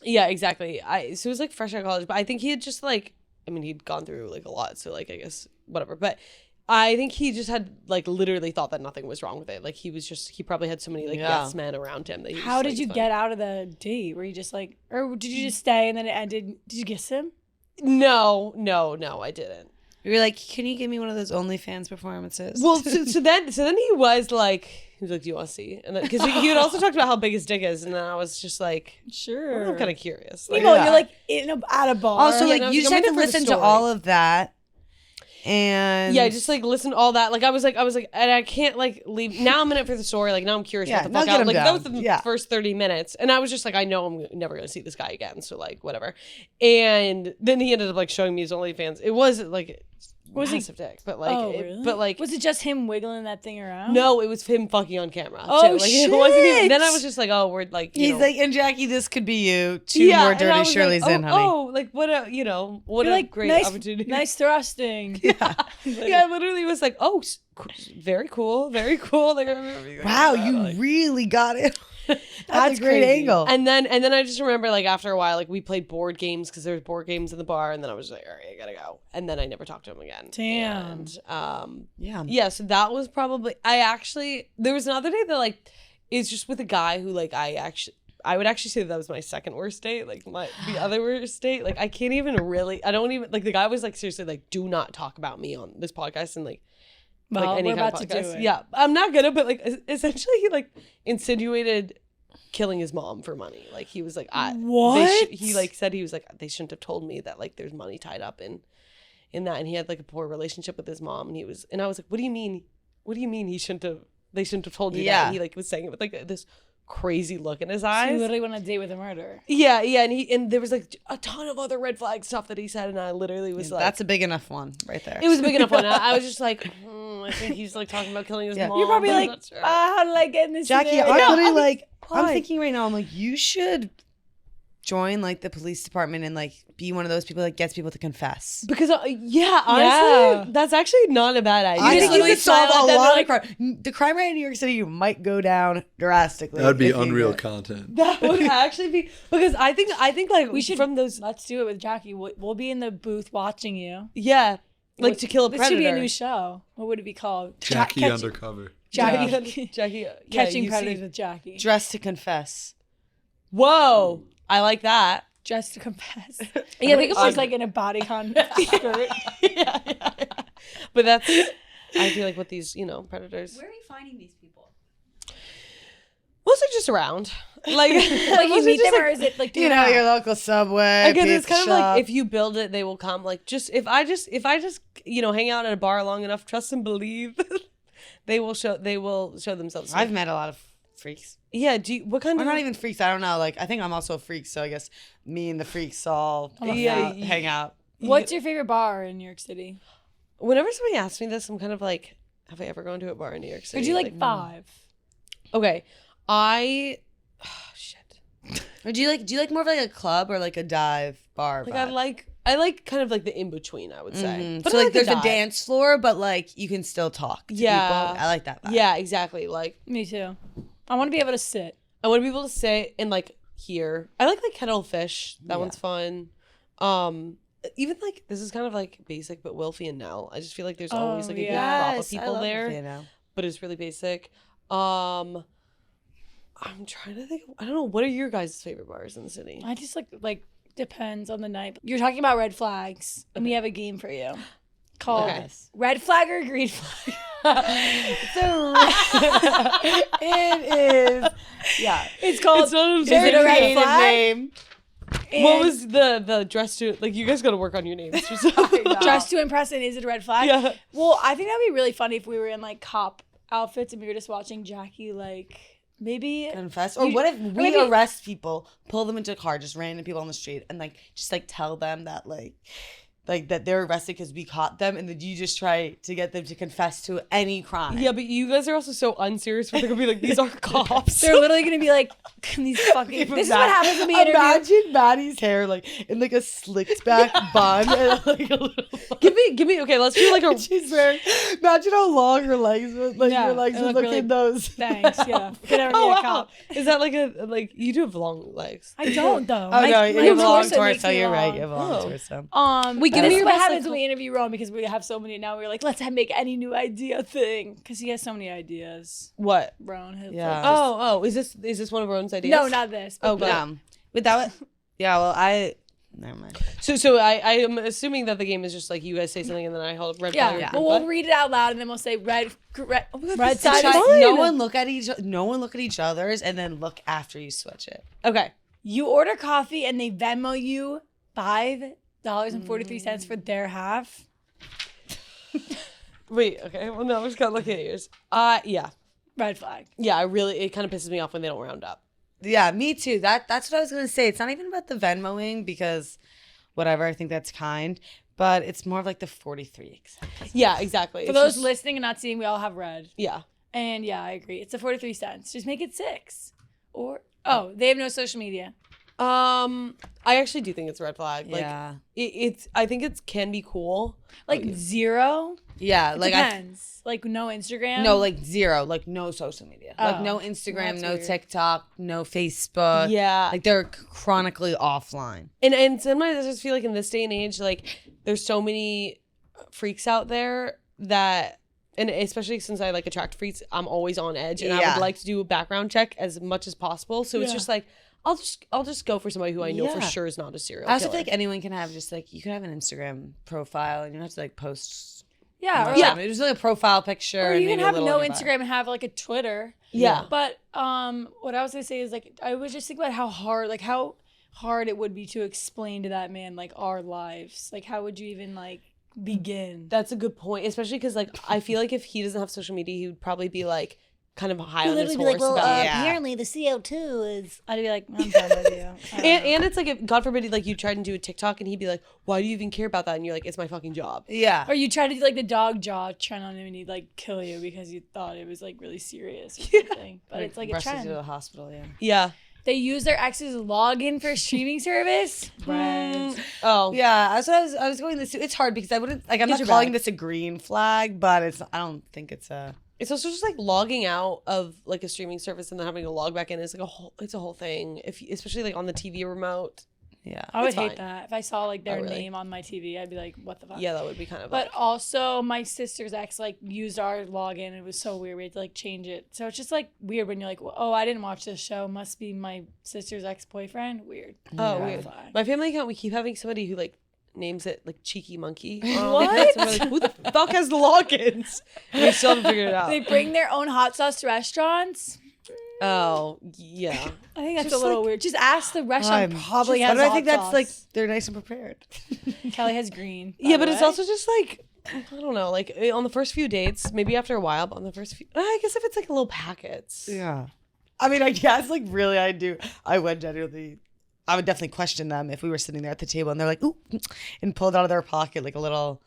yeah, exactly. So it was like fresh out of college, but I think he had just like, he'd gone through like a lot, so like I guess whatever, but I think he just had like literally thought that nothing was wrong with it. Like he probably had so many like yes men around him that he how did you get out of the date? Were you just like, or did you just stay and then it ended? Did you kiss him? No, I didn't. You were like, can you give me one of those OnlyFans performances? Well, so then he was like, do you want to see? And because he had also talked about how big his dick is, and then I was just like, sure, well, I'm kind of curious. Like, you're like at a bar. Also, like you just had to listen to all of that, and yeah, just like listen to all that. Like I was like, and I can't like leave. Now I'm in it for the story. Like now I'm curious what the fuck out. Like that was the first 30 minutes, and I was just like, I know I'm never gonna see this guy again. So like whatever. And then he ended up like showing me his OnlyFans. It was like. Was massive dick, but like, really? Was it just him wiggling that thing around? No, it was him fucking on camera. Oh too. Like, shit! It wasn't even, then I was just like, oh, we're like, he's like, and Jackie, this could be you. Two more dirty Shirleys like, in, honey. Oh, like what a what a great opportunity. Nice thrusting. Yeah, yeah. I literally was like, oh, very cool, very cool. Like, I remember wow, you really got it. That's a great angle. And then I just remember like after a while, like we played board games because there was board games in the bar, and then I was like, all right, I gotta go. And then I never talked to him again. Damn. And yeah. So that was probably there was another day that like is just with a guy who like I would actually say that was my second worst date. Like the other worst date, like I don't even like the guy was like seriously like, do not talk about me on this podcast and like. Well, like any we're kind about of podcast. to do it. Yeah, I'm not gonna, but like essentially he like insinuated killing his mom for money. Like he was like, what? He like said he was like, they shouldn't have told me that like there's money tied up in that, and he had like a poor relationship with his mom, and I was like, what do you mean they shouldn't have told you that? And he like was saying it with like this crazy look in his eyes. So you literally went on a date with a murderer. Yeah, and there was like a ton of other red flag stuff that he said, and I literally was like, that's a big enough one right there. It was a big enough one. I was just like, I think he's like talking about killing his mom. You're probably like, sure. How did I get in this Jackie, scenario? I'm thinking right now, I'm like, you should join like the police department and like be one of those people that gets people to confess. Because honestly, that's actually not a bad idea. I think you could solve a lot of crime. The crime rate in New York City might go down drastically. That would be unreal content. That would actually be, because I think like we should from those. Let's do it with Jackie. We'll be in the booth watching you. Yeah, like To Kill a Predator. This should be a new show. What would it be called? Jackie Undercover. Jackie catching predators with Jackie. Dressed to confess. Whoa, I like that. Just to confess. Yeah, I think it's just like in a bodycon skirt. yeah. But that's, I feel like with these, predators. Where are you finding these people? Mostly just around. Like you meet them, or is it like your local Subway? Again, it's kind of like if you build it, they will come. Like just if I just hang out at a bar long enough, trust and believe, they will show themselves. I've met a lot of freaks. Yeah, what kind of... not even freaks, I don't know. Like, I think I'm also a freak, so I guess me and the freaks all hang out. What's your favorite bar in New York City? Whenever somebody asks me this, I'm kind of like, have I ever gone to a bar in New York City? Would you like 5? Okay. Shit. Or do you like more of like a club or like a dive bar? Like vibe? I like kind of like the in between, I would say. Mm-hmm. But so I like there's a dive. dance floor, but like you can still talk to people. I like that vibe. Yeah, exactly. Like Me too. I want to be able to sit. I want to be able to sit and like hear. I like kettle fish. That one's fun. Even like this is kind of like basic, but Wilfie and Nell. I just feel like there's always like a good crop of people there. But it's really basic. I'm trying to think. I don't know. What are your guys' favorite bars in the city? I just like depends on the night. You're talking about red flags, and we have a game for you called Red Flag or Green Flag. It is. Yeah. It's called. It's not Is it a red flag? Name. What was the dress to like? You guys got to work on your names. Dress to impress, and is it a red flag? Yeah. Well, I think that'd be really funny if we were in like cop outfits and we were just watching Jackie like. Maybe confess, or what if we arrest people, pull them into a car, just random people on the street, and like just like tell them that like that they're arrested because we caught them, and then you just try to get them to confess to any crime. Yeah, but you guys are also so unserious. Where they're gonna be like, these are cops. They're literally gonna be like, these fucking. This is what happens when we interview. Imagine Maddie's hair like in like a slicked back bun, and like a little. Give me. Okay, let's do like a. She's wearing. Imagine how long her legs were. Like your legs would look really, in those. Thanks. Yeah. Could never be a cop. Is that like you do have long legs? I don't though. Oh no, you have a long torso. You're right. You have a long torso. This is what happens when we interview Rowan because we have so many. Now we're like, let's make any new idea thing because he has so many ideas. What? Rowan. Yeah. Oh. Is this one of Rowan's ideas? No, not this. Oh, but without. Yeah. Well, never mind. So I am assuming that the game is just like you guys say something and then I hold red flag. Yeah. Well, we'll read it out loud and then we'll say red side. No one look at each other's and then look after you switch it. Okay. You order coffee and they Venmo you $5.43 for their half. Wait. Okay. Well, no, I just gotta look at yours. Yeah. Red flag. Yeah. It kind of pisses me off when they don't round up. Yeah, me too. That's what I was gonna say. It's not even about the Venmoing because, whatever. I think that's kind, but it's more of like the 43. Yeah, exactly. For those listening and not seeing, we all have red. Yeah. And yeah, I agree. It's the 43 cents. Just make it 6. Or they have no social media. I actually do think it's a red flag. Like, yeah. I think it can be cool. Like 0. Yeah, it like depends. Like no Instagram. No, like 0. Like no social media. Like no Instagram, no weird. TikTok, no Facebook. Yeah, like they're chronically offline. And sometimes I just feel like in this day and age, like there's so many freaks out there that. And especially since I like attract freaks, I'm always on edge, and I would like to do a background check as much as possible. So it's just like I'll just go for somebody who I know for sure is not a serial killer. I also feel like anyone can have just like you can have an Instagram profile and you don't have to like post. Yeah, It's like a profile picture. Or you and can have no Instagram and have like a Twitter. Yeah. But what I was gonna say is like I was just thinking about how hard it would be to explain to that man like our lives. Like how would you even like begin? That's a good point, especially because like I feel like if he doesn't have social media, he would probably be like kind of high on his horse about apparently the CO2 is. I'd be like, I'm done with you. And it's like if God forbid like you tried to do a TikTok and he'd be like, why do you even care about that? And you're like, it's my fucking job. Yeah. Or you try to do like the dog jaw trend on him and he'd like kill you because you thought it was like really serious or something. But it's like a trend. You to the hospital. Yeah. They use their ex's login for streaming service. Oh yeah, so I was going this. It's hard because I wouldn't like. I'm not calling this a green flag, but it's. I don't think it's a. It's also just like logging out of like a streaming service and then having to log back in. It's like it's a whole thing. Especially like on the TV remote. Yeah, I would hate that. If I saw like their name on my TV, I'd be like, what the fuck? Yeah, that would be kind of. But also, my sister's ex like used our login. It was so weird. We had to like change it. So it's just like weird when you're like, oh, I didn't watch this show. Must be my sister's ex-boyfriend. Weird. Oh, weird. My family account, we keep having somebody who like names it like Cheeky Monkey. What? So we're like, who the fuck has the logins? And we still haven't figured it out. They bring their own hot sauce to restaurants. Oh yeah, I think that's just a little weird. Just ask the restaurant. Probably has. I think that's like they're nice and prepared. Kelly has green. Yeah, but it's also just like I don't know, like on the first few dates, maybe after a while, but on the first few, I guess if it's like little packets. Yeah, I mean, I guess like really, I do. I would definitely question them if we were sitting there at the table and they're like, ooh, and pulled out of their pocket like a little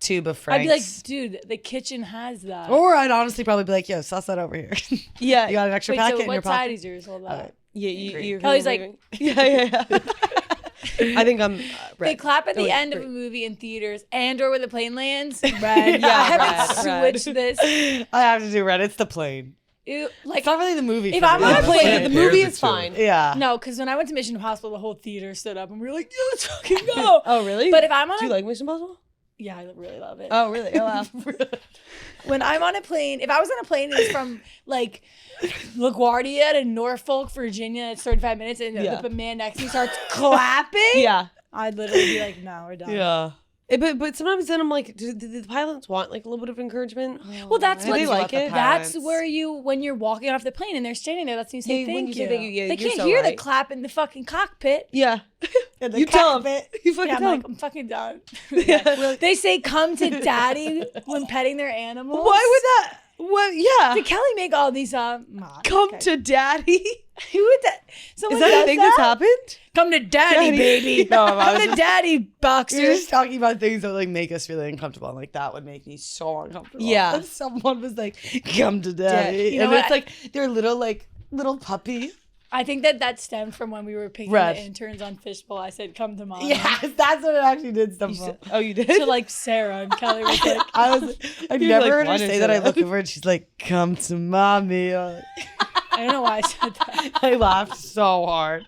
tube of I'd Frank's. be like, dude, the kitchen has that. Or I'd honestly probably be like, yo, sauce that over here. Yeah. You got an extra Wait, packet so in what your side pocket? is yours? Hold on. Yeah, you're Kelly's kind like, of yeah. I think I'm red. They clap at the wait, end of a green. movie in theaters and or when the plane lands. Red. Yeah, I haven't red. switched this. I have to do red. It's the plane. Ew, like, It's not really the movie. if for I'm me. on a that's plane, what the compares movie it is to. fine. Yeah. no, because when I went to Mission Impossible, the whole theater stood up and we were like, yeah, let's fucking go. Oh, really? But if I'm on Do a you like Mission Impossible? yeah, I really love it. Oh, really? Oh, wow. When I'm on a plane, if I was on a plane and it's from like LaGuardia to Norfolk, Virginia, it's 35 minutes, and Yeah. the man next to me starts clapping, Yeah. I'd literally be like, no, we're done. Yeah. But sometimes then I'm like, do the pilots want like a little bit of encouragement? Well, that's Do what they like it? That's where you, when you're walking off the plane and they're standing there, that's when you say Yeah, when thank you you. say thank you, yeah, they you're can't so hear the right. clap in the fucking cockpit. Yeah. The You tell them. cockpit. You fucking Yeah, I'm tell like, them. I'm fucking done. Yeah. They say come to daddy when petting their animals. Why would that? What? Yeah. Did Kelly make all these Come to daddy. Who would that? Someone Is that a does thing that's happened? Come to daddy, Daddy. baby. No, I Come was to just- daddy, You're boxer. just talking about things that like make us really uncomfortable, and like that would make me so uncomfortable. Yeah. If someone was like, "Come to daddy," You know and what? it's like their little puppy. I think that stemmed from when we were picking Red. the interns on Fishbowl. I said, come to mom. Yes, that's what it actually did stuff from. Oh, you did? To like Sarah and Kelly was like, I've You're never like, heard her "Why did say I that. say I look over and she's like, "Come to mommy." I don't know why I said that. I laughed so hard.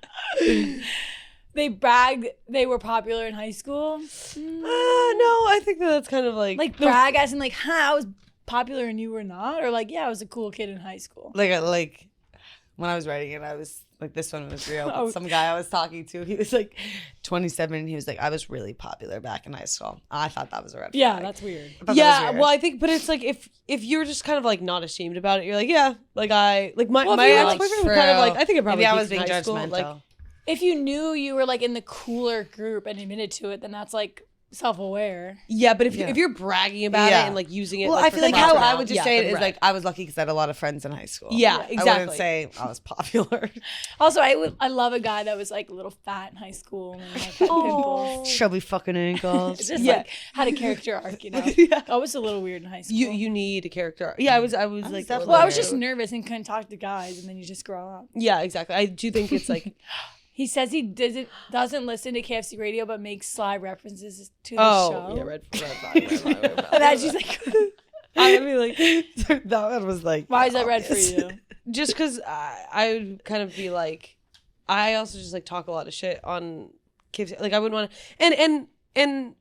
They bragged they were popular in high school. No, I think that's kind of like Brag as in like, I was popular and you were not? Or like, yeah, I was a cool kid in high school. Like when I was writing it, I was like, this one was real. But some guy I was talking to, he was like 27, and he was like, I was really popular back in high school. I thought that was a red flag. Yeah, that's weird. I thought that Yeah, was weird. well, I think, but it's like if you're just kind of like not ashamed about it, you're like, yeah, like my Well, if my you were, ex like, boyfriend was kind of like, I think it probably Maybe I peaked was being in high school, judgmental. like, If you knew you were like in the cooler group and admitted to it, then that's like self-aware. yeah, but if Yeah. you're bragging about Yeah. it and like using it, Well, like, I for feel like proper how I noun, would just yeah, say it then is red. like I was lucky because I had a lot of friends in high school. Yeah, I exactly. wouldn't say I was popular. Also, I love a guy that was like a little fat in high school and like had pimples. Chubby fucking ankles. It's just Yeah. like had a character arc, you know. Yeah. I was a little weird in high school. you need a character. Yeah, I was like, definitely well, I was weird. just nervous and couldn't talk to guys, and then you just grow up. yeah, exactly. I do think it's like, He says he doesn't listen to KFC Radio, but makes sly references to the oh, show. yeah, red flag. And then she's like, I mean, like, That one was like. "Why is that red for obvious. you?" just because I would kind of be like, I also just like talk a lot of shit on KFC. Like I wouldn't want to, and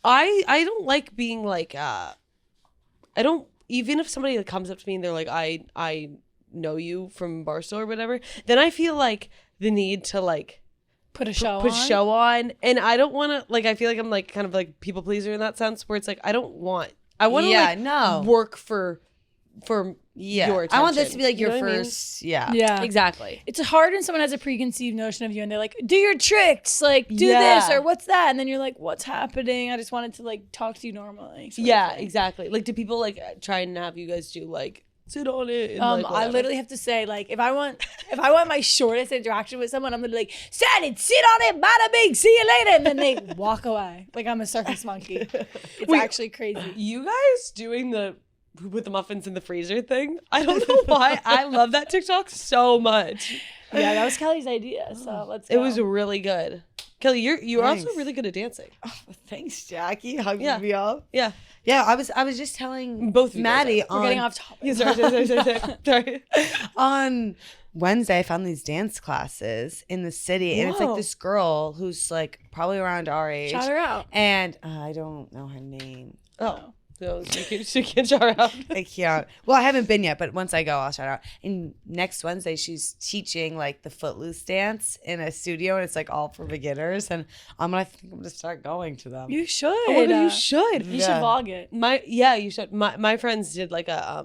I don't like being like, I don't, even if somebody like, comes up to me and they're like, I know you from Barstool or whatever, then I feel like the need to like Put a show put on. show on, and I don't want to like, I feel like I'm like kind of like people pleaser in that sense where it's like I want to Yeah, like no. work for Yeah. your I want this attention. to be like You your know what I mean? first. Yeah. Yeah, exactly. It's hard when someone has a preconceived notion of you and they're like, do your tricks, like do Yeah. this or what's that, and then you're like, what's happening? I just wanted to like talk to you normally. sort of Yeah, thing. exactly. Like, do people like try and have you guys do like sit on it? And, like, I whatever? literally have to say, like, if I want my shortest interaction with someone, I'm gonna be like, sit on it, bada bing, see you later, and then they walk away like I'm a circus monkey. It's Wait. actually crazy. You guys doing the with the muffins in the freezer thing? I don't know why. I love that TikTok so much. Yeah, that was Kelly's idea. So let's go. It was really good. Kelly, you're also Thanks. really good at dancing. Thanks, Jackie. Hugging Yeah. me up. Yeah, Yeah, I was just telling both of you guys Maddie We're getting on off topic. Yeah, sorry. on Wednesday. I found these dance classes in the city, and it's Whoa. like this girl who's like probably around our age, Shout her out. and I don't know her name. Oh, so she can shout her out. I can't. Well, I haven't been yet, but once I go, I'll shout her out. And next Wednesday, she's teaching like the Footloose dance in a studio, and it's like all for beginners. And I think I'm gonna start going to them. You should. Oh my God, you should. You Yeah. should vlog it. You should. My friends did like a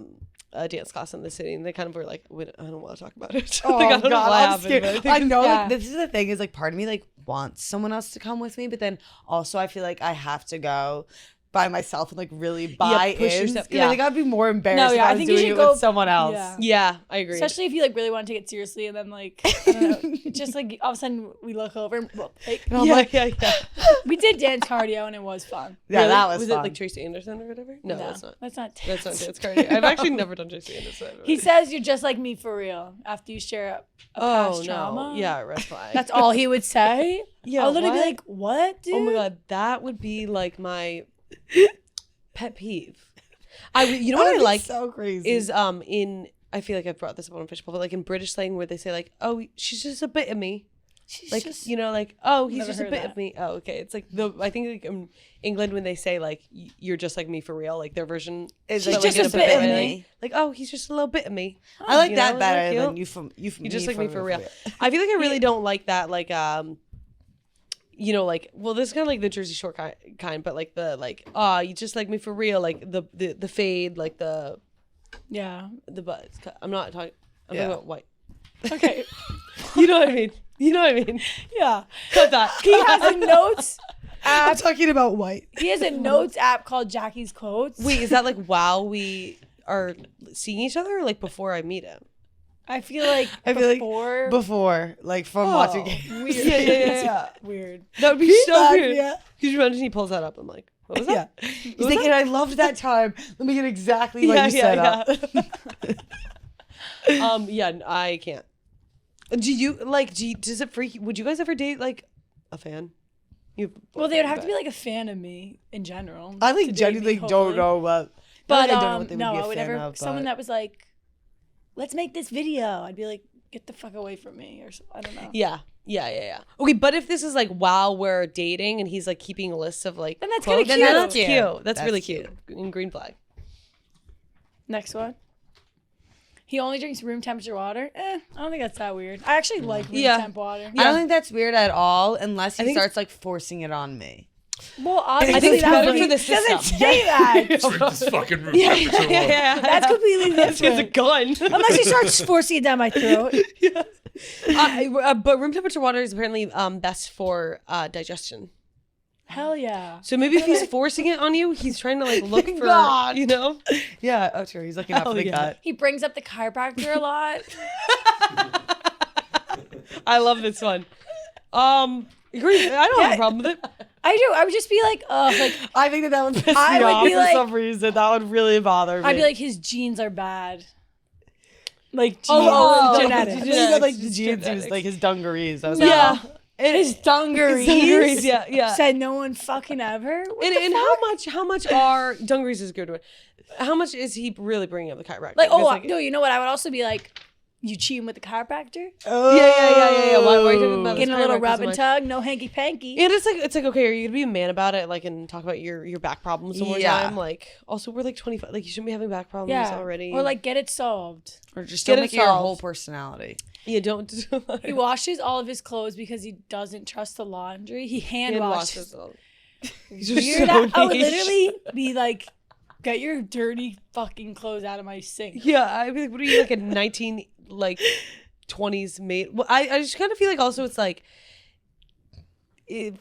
dance class in the city, and they kind of were like, I don't want to talk about it. Oh Like, I don't know God, what I'm happened, scared. but I think I know. Yeah. Like, this is the thing is like part of me like wants someone else to come with me, but then also I feel like I have to go by myself and like really buy push in. yourself. I think I'd be more embarrassed if I was doing it with someone else. Yeah, I agree. Especially if you like really want to take it seriously, and then like I don't know, just like all of a sudden we look over and I'm like, we did dance cardio and it was fun. Yeah, really? That was fun. It like Tracy Anderson or whatever? No, that's not. That's not dance cardio. I've actually never done Tracy Anderson. He says you're just like me for real after you share a past trauma. Yeah, red flag. That's all he would say. Yeah, I'll literally be like, what, dude? Oh my god, that would be like my pet peeve. You know what I like so crazy is I feel like I've brought this up on Fishbowl, but like in British slang where they say like, oh, she's just a bit of me. She's like, just, like, oh, he's just a bit of me. Oh, okay. It's like I think like in England when they say like you're just like me for real, like their version is she's like, just a bit of me. Like, oh, he's just a little bit of me. I like that better than you just like me for real. I feel like I really don't like that like like, well, this is kind of like the Jersey Shore kind, but like the like, you just like me for real, like the fade, like the butt. I'm not talking. I'm talking about white. Okay, you know what I mean. You know what I mean. Yeah. Cut that. He has a notes app. I'm talking about white. He has a notes app called Jackie's Quotes. Wait, is that like while we are seeing each other, or like before I meet him? I feel like before, like from watching. Weird. Yeah. Weird. That would be so weird. Yeah. Could you imagine he pulls that up? I'm like, what was that? Yeah. He's thinking, I loved that time. Let me get exactly what you set up. I can't. Do you like? Does it freak? Would you guys ever date like a fan? Well, they would have to be like a fan of me in general. I like genuinely don't know what. But I don't know what they would be I a would fan never. of, someone that was like, let's make this video. I'd be like, get the fuck away from me, or I don't know. Yeah. Okay, but if this is like while we're dating and he's like keeping a list of like, then that's kind of cute. That's cute. That's really cute. In green flag. Next one. He only drinks room temperature water. I don't think that's that weird. I actually like room temp water. I don't think that's weird at all unless he starts like forcing it on me. Well, obviously I think it's better for the doesn't system. say that. Drink this fucking room temperature water. Yeah. That's completely different. It's a gun. Unless he starts forcing it down my throat. But room temperature water is apparently best for digestion. Hell yeah. So maybe if he's forcing it on you, he's trying to like look for, God. Yeah. Oh, true. He's looking out for the gut. He brings up the chiropractor a lot. I love this one. I don't have a problem with it. I do. I would just be like, I think that would piss me off for some reason. That would really bother me. I'd be like, his genes are bad. Like genetics. genetics. Like the genes, was like his dungarees. I was His dungarees. Yeah. Said no one fucking ever. And how much are dungarees is a good one. How much is he really bringing up the chiropractor? Like, no, you know what? I would also be like, you cheating with the chiropractor? Oh. Yeah. Why are you talking about getting a little rub and tug, no hanky panky. And it's like okay, are you gonna be a man about it, like, and talk about your back problems one more time? Like, also we're like 25, like you shouldn't be having back problems already. Or like get it solved. Or just don't make it your whole personality. Yeah, don't. He washes all of his clothes because he doesn't trust the laundry. He hand washes. He's just so I would literally be like, get your dirty fucking clothes out of my sink. Yeah, I mean, what are you, like a 20s maid? Well, I just kind of feel like also it's like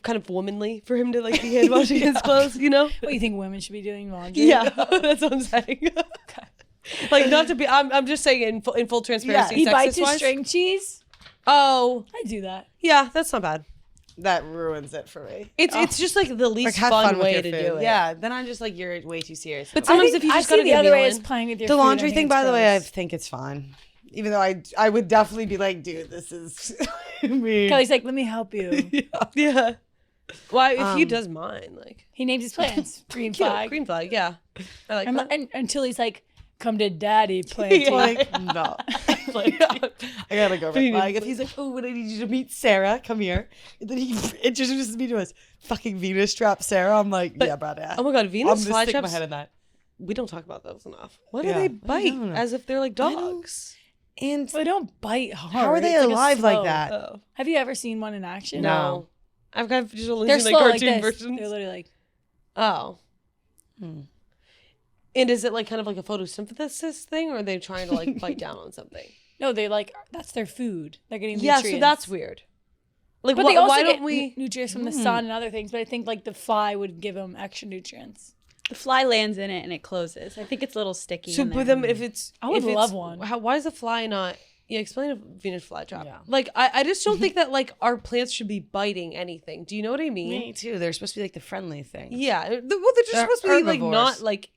kind of womanly for him to like be hand washing his clothes, you know? What, you think women should be doing laundry? Yeah, that's what I'm saying. Like, not to be, I'm just saying in full transparency. He bites his string cheese. Oh, I do that. Yeah, that's not bad. That ruins it for me. It's just like the least fun way to do it. Yeah, then I'm just like, you're way too serious. But sometimes if you just gotta the other way is playing with your the food, laundry thing, by the way, I think it's fine. Even though I would definitely be like, dude, this is me. Kelly's like, let me help you. Yeah. Why, if he does mine, like he names his plants. Green flag. Green flag. Yeah. I like that. And until he's like, come to daddy planting. Like, no. Like, I gotta go. Like, if he's like, oh, what I need you to meet Sarah, come here. And then he introduces me to his fucking Venus trap Sarah. I'm like, yeah, brother. Oh my god, Venus I'm gonna stick flytraps. my head in that. We don't talk about those enough. Why do they bite as if they're like dogs? And they don't bite hard. How are they alive like that? Oh. Have you ever seen one in action? No. I've got just only they're seen slow like cartoon like this. versions. They're literally like, oh. And is it like kind of like a photosynthesis thing, or are they trying to like bite down on something? No, they like, that's their food. They're getting Yeah, nutrients. so that's weird. Like, but they also why get don't we nutrients from the sun and other things? But I think like the fly would give them extra nutrients. the fly lands in it and it closes. I think it's a little sticky. So, but then if it's, I would if love it's, one. Why is a fly not? Yeah, explain a Venus flytrap. Yeah. Like, I just don't think that like our plants should be biting anything. Do you know what I mean? Me too. They're supposed to be like the friendly thing. Yeah. Well, they're just supposed to be like not like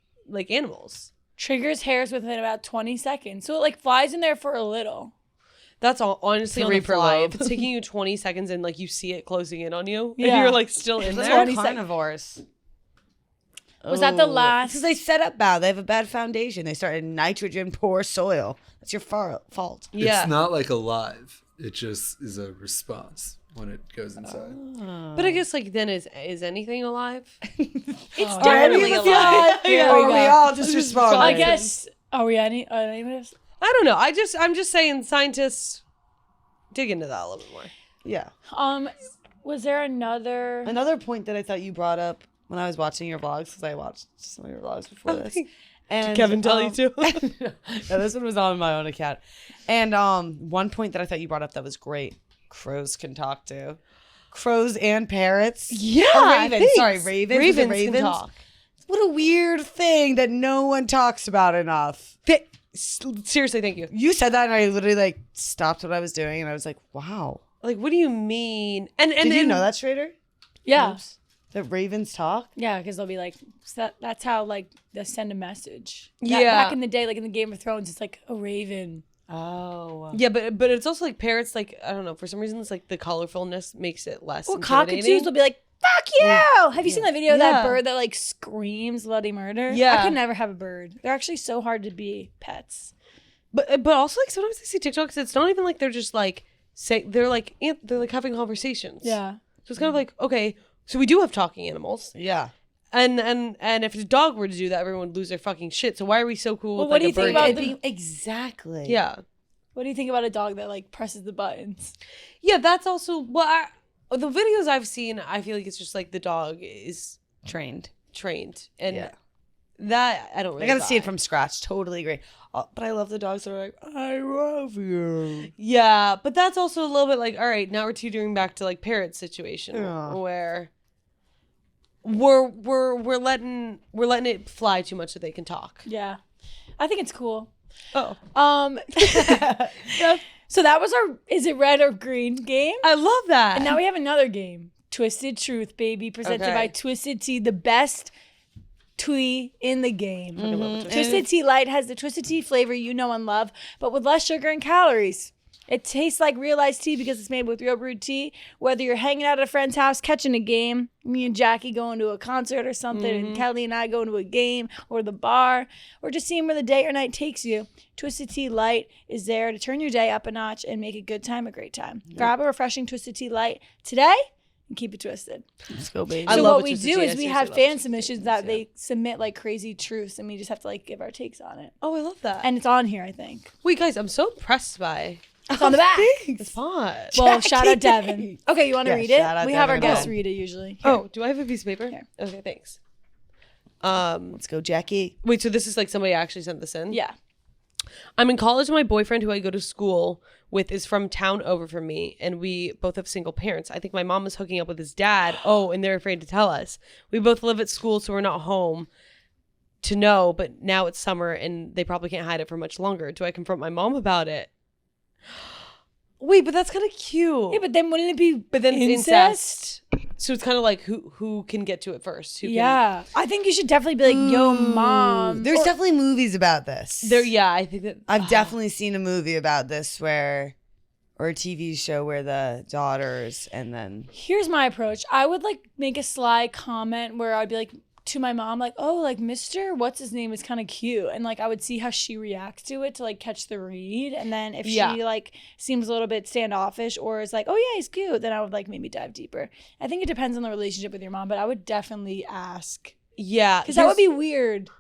animals. Triggers hairs within about 20 seconds. So it like flies in there for a little. That's all. Honestly, on 3 the per fly, lobe. if it's taking you 20 seconds and like you see it closing in on you, and Yeah. you're like still in They're there. 20 carnivores. Was that the last? Because they set up bad. They have a bad foundation. They started nitrogen poor soil. That's your fault. Yeah. It's not like alive. It just is a response when it goes inside. But I guess like then is anything alive? It's Are definitely we alive. Here Or we we go. all just respond. I guess. Are we any of us? I don't know. I'm just saying scientists dig into that a little bit more. Yeah. Was there another? Another point that I thought you brought up when I was watching your vlogs, because I watched some of your vlogs before this. And Did Kevin tell you too? No, this one was on my own account. And one point that I thought you brought up that was great. Crows can talk too. Crows and parrots. Yeah, Or ravens. thanks. Sorry, ravens. Ravens Ravens can talk. What a weird thing that no one talks about enough. Seriously, thank you. You said that and I literally like stopped what I was doing and I was like, wow. Like, what do you mean? And Did you know that, Schrader? Yeah. That ravens talk? Yeah, because they'll be like, that's how like they send a message. Yeah. Back in the day, like in the Game of Thrones, it's like a raven. Oh. Yeah, but it's also like parrots. Like I don't know. For some reason, it's like the colorfulness makes it less. Well, intimidating. cockatoos will be like, "Fuck you!" Have you seen that video of Yeah. that bird that like screams bloody murder? Yeah. I could never have a bird. They're actually so hard to be pets. But also like sometimes I see TikToks. It's not even like they're just like say they're like having conversations. Yeah. So it's kind of like okay, so we do have talking animals, Yeah. and if a dog were to do that, everyone would lose their fucking shit. So why are we so cool? Well, with, what like, do you a think bird? about the- Exactly. Yeah. What do you think about a dog that like presses the buttons? Yeah, that's also the videos I've seen. I feel like it's just like the dog is Trained. trained, and Yeah. that I don't really. I gotta see it buy. from scratch. Totally agree. But I love the dogs that are like, I love you. Yeah, but that's also a little bit like, all right, now we're teetering back to like parrot situation Yeah. where we're letting it fly too much so they can talk. Yeah. I think it's cool. Oh, So that was our is it red or green game? I love that. And now we have another game. Twisted Truth, baby, presented Okay. by Twisted Tea, the best tea in the game. Mm-hmm. Twisted Tea Light has the Twisted Tea flavor you know and love, but with less sugar and calories. It tastes like real iced tea because it's made with real brewed tea. Whether you're hanging out at a friend's house, catching a game, me and Jackie going to a concert or something, and Kelly and I going to a game or the bar, or just seeing where the day or night takes you, Twisted Tea Light is there to turn your day up a notch and make a good time a great time. Grab a refreshing Twisted Tea Light today and keep it twisted. Let's go, baby. I So love what a we Twisted do Tea. I is we seriously have love fan Twisted submissions Teas, that yeah. they submit like crazy truths, and we just have to like give our takes on it. Oh, I love that. And it's on here, I think. Wait, guys, I'm so impressed by It's on the back. the font. Well, shout out Devin. Okay, you want to Yeah, read shout it? out We have our Devin guests again. read it usually. Here. Oh, do I have a piece of paper? Here. Okay, thanks. Let's go, Jackie. Wait, so this is like somebody actually sent this in? Yeah. I'm in college and my boyfriend who I go to school with is from town over from me and we both have single parents. I think my mom is hooking up with his dad. Oh, and they're afraid to tell us. We both live at school so we're not home to know, but now it's summer and they probably can't hide it for much longer. Do I confront my mom about it? Wait, but that's kind of cute. Yeah, but then wouldn't it be But then incest? So it's kind of like who can get to it first? Who can, Yeah. I think you should definitely be like, yo, mom. There's Or- definitely movies about this. I think that I've definitely seen a movie about this or a TV show where the daughters and then Here's my approach. I would like make a sly comment where I'd be like to my mom, like, oh, like Mr. What's his name is kind of cute. And like I would see how she reacts to it to like catch the read. And then if Yeah. she like seems a little bit standoffish or is like, oh yeah, he's cute, then I would like maybe dive deeper. I think it depends on the relationship with your mom, but I would definitely ask. yeah, Because that would be weird.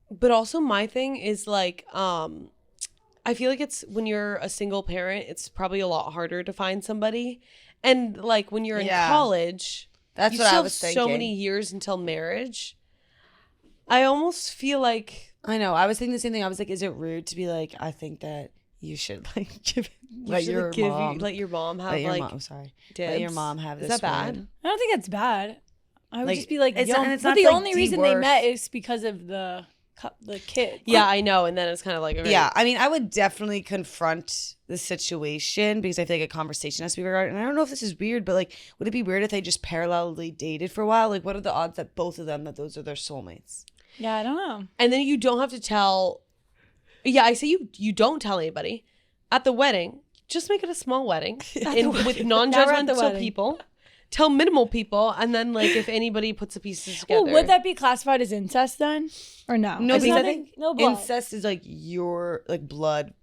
But also my thing is like, I feel like it's when you're a single parent, it's probably a lot harder to find somebody. And like when you're in Yeah. college, that's you what still I was have thinking. so many years until marriage. I almost feel like I know. I was thinking the same thing. I was like, is it rude to be like, I think that you should like give let you your should mom let your mom have let your like mom, sorry. dibs. Let your mom have Is this that bad? win. I don't think that's bad. I would just be like, it's yo, not, and it's but not the like only reason they met is because of the kid. Yeah, I know. And then it's kind of like, okay. Yeah, I mean, I would definitely confront the situation because I feel like a conversation has to be regarded. And I don't know if this is weird, but like, would it be weird if they just parallelly dated for a while? Like, what are the odds that both of them, that those are their soulmates? Yeah, I don't know. And then you don't have to tell. Yeah, I say you don't tell anybody at the wedding. Just make it a small wedding with non-judgmental people. Tell minimal people, and then like if anybody puts the pieces together. Well, would that be classified as incest then, or no? No, because I think think no blood. incest is like your like blood.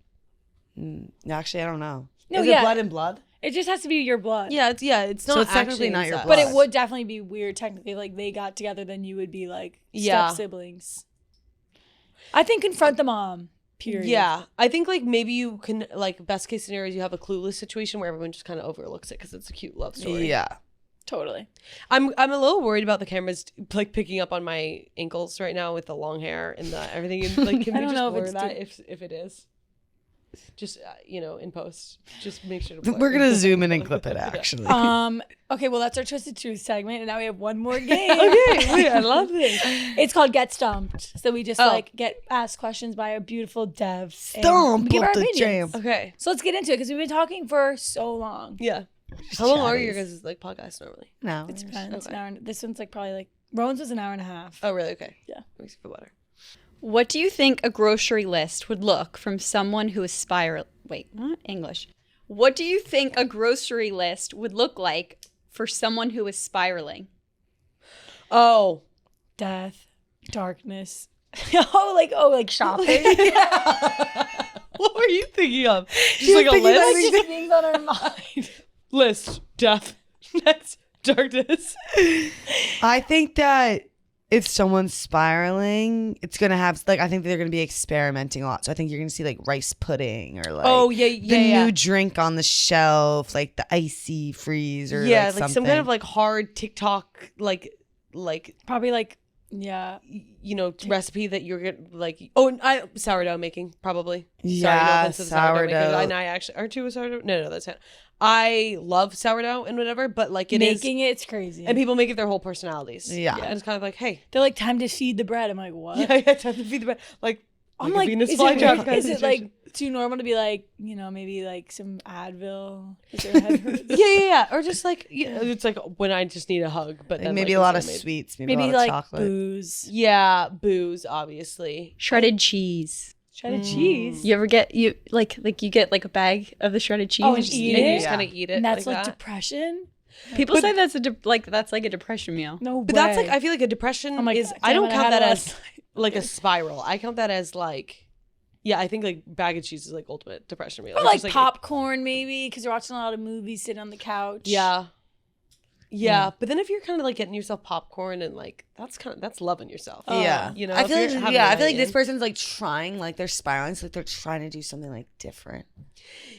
Actually, I don't know. No, is yeah. it blood and blood? It just has to be your blood. Yeah, it's not. So it's actually technically not your incest. blood. But it would definitely be weird. Technically, like they got together, then you would be like step siblings. I think confront the mom. Period. Yeah, I think like maybe you can like best case scenario is you have a clueless situation where everyone just kind of overlooks it because it's a cute love story. Yeah. Totally. I'm a little worried about the cameras like picking up on my ankles right now with the long hair and the everything. And, like, can we just blur that if it is? Just in post, just make sure to blur. We're gonna zoom in and clip it actually. Okay, well that's our Twisted Truth segment, and now we have one more game. Okay, wait, I love this. It's called Get Stumped. So we just get asked questions by a beautiful dev. Stump we give our the opinions. jam. Okay, so let's get into it because we've been talking for so long. yeah. How long are your guys' like podcasts normally? No, It depends. Okay. An hour. This one's like probably like Rowan's was an hour and a half. Oh, really? Okay. Yeah. Makes me feel better. What do you think a grocery list would look from someone who is What do you think a grocery list would look like for someone who is spiraling? Oh, Death, darkness. like shopping. what were you thinking of? Just like a list. Just things on our mind. List, death, next, darkness. I think that if someone's spiraling, it's gonna have like I think they're gonna be experimenting a lot. So I think you're gonna see like rice pudding or like new drink on the shelf, like the icy freeze or like some kind of like hard TikTok like Probably like recipe that you're gonna like. Sourdough making probably. Yeah, Sorry, no sourdough. And I actually aren't you a sourdough? No, that's it. I love sourdough and whatever, but like it's crazy. And people make it their whole personalities. Yeah. And it's kind of like, hey, they're like, time to feed the bread. I'm like, what? Yeah, time to feed the bread. Like, I'm like, Venus is it like too normal to be like, maybe like some Advil? Is their head hurts? yeah. Or just like, it's like when I just need a hug, but then maybe a lot of sweets, maybe a lot like of chocolate. Booze. Yeah, booze, obviously. Shredded cheese. Shredded cheese. You ever get you get like a bag of the shredded cheese and eat it? And you just kind of eat it. And that's like depression. People say that's that's like a depression meal. No, but that's like I feel like a depression is. I don't count that as like a spiral. I count that as like. Yeah, I think like bag of cheese is like ultimate depression meal. Or like popcorn maybe because you're watching a lot of movies, sitting on the couch. Yeah, but then if you're kind of like getting yourself popcorn and like that's loving yourself. Yeah, I feel like this person's like trying, like they're spiraling, so like they're trying to do something like different.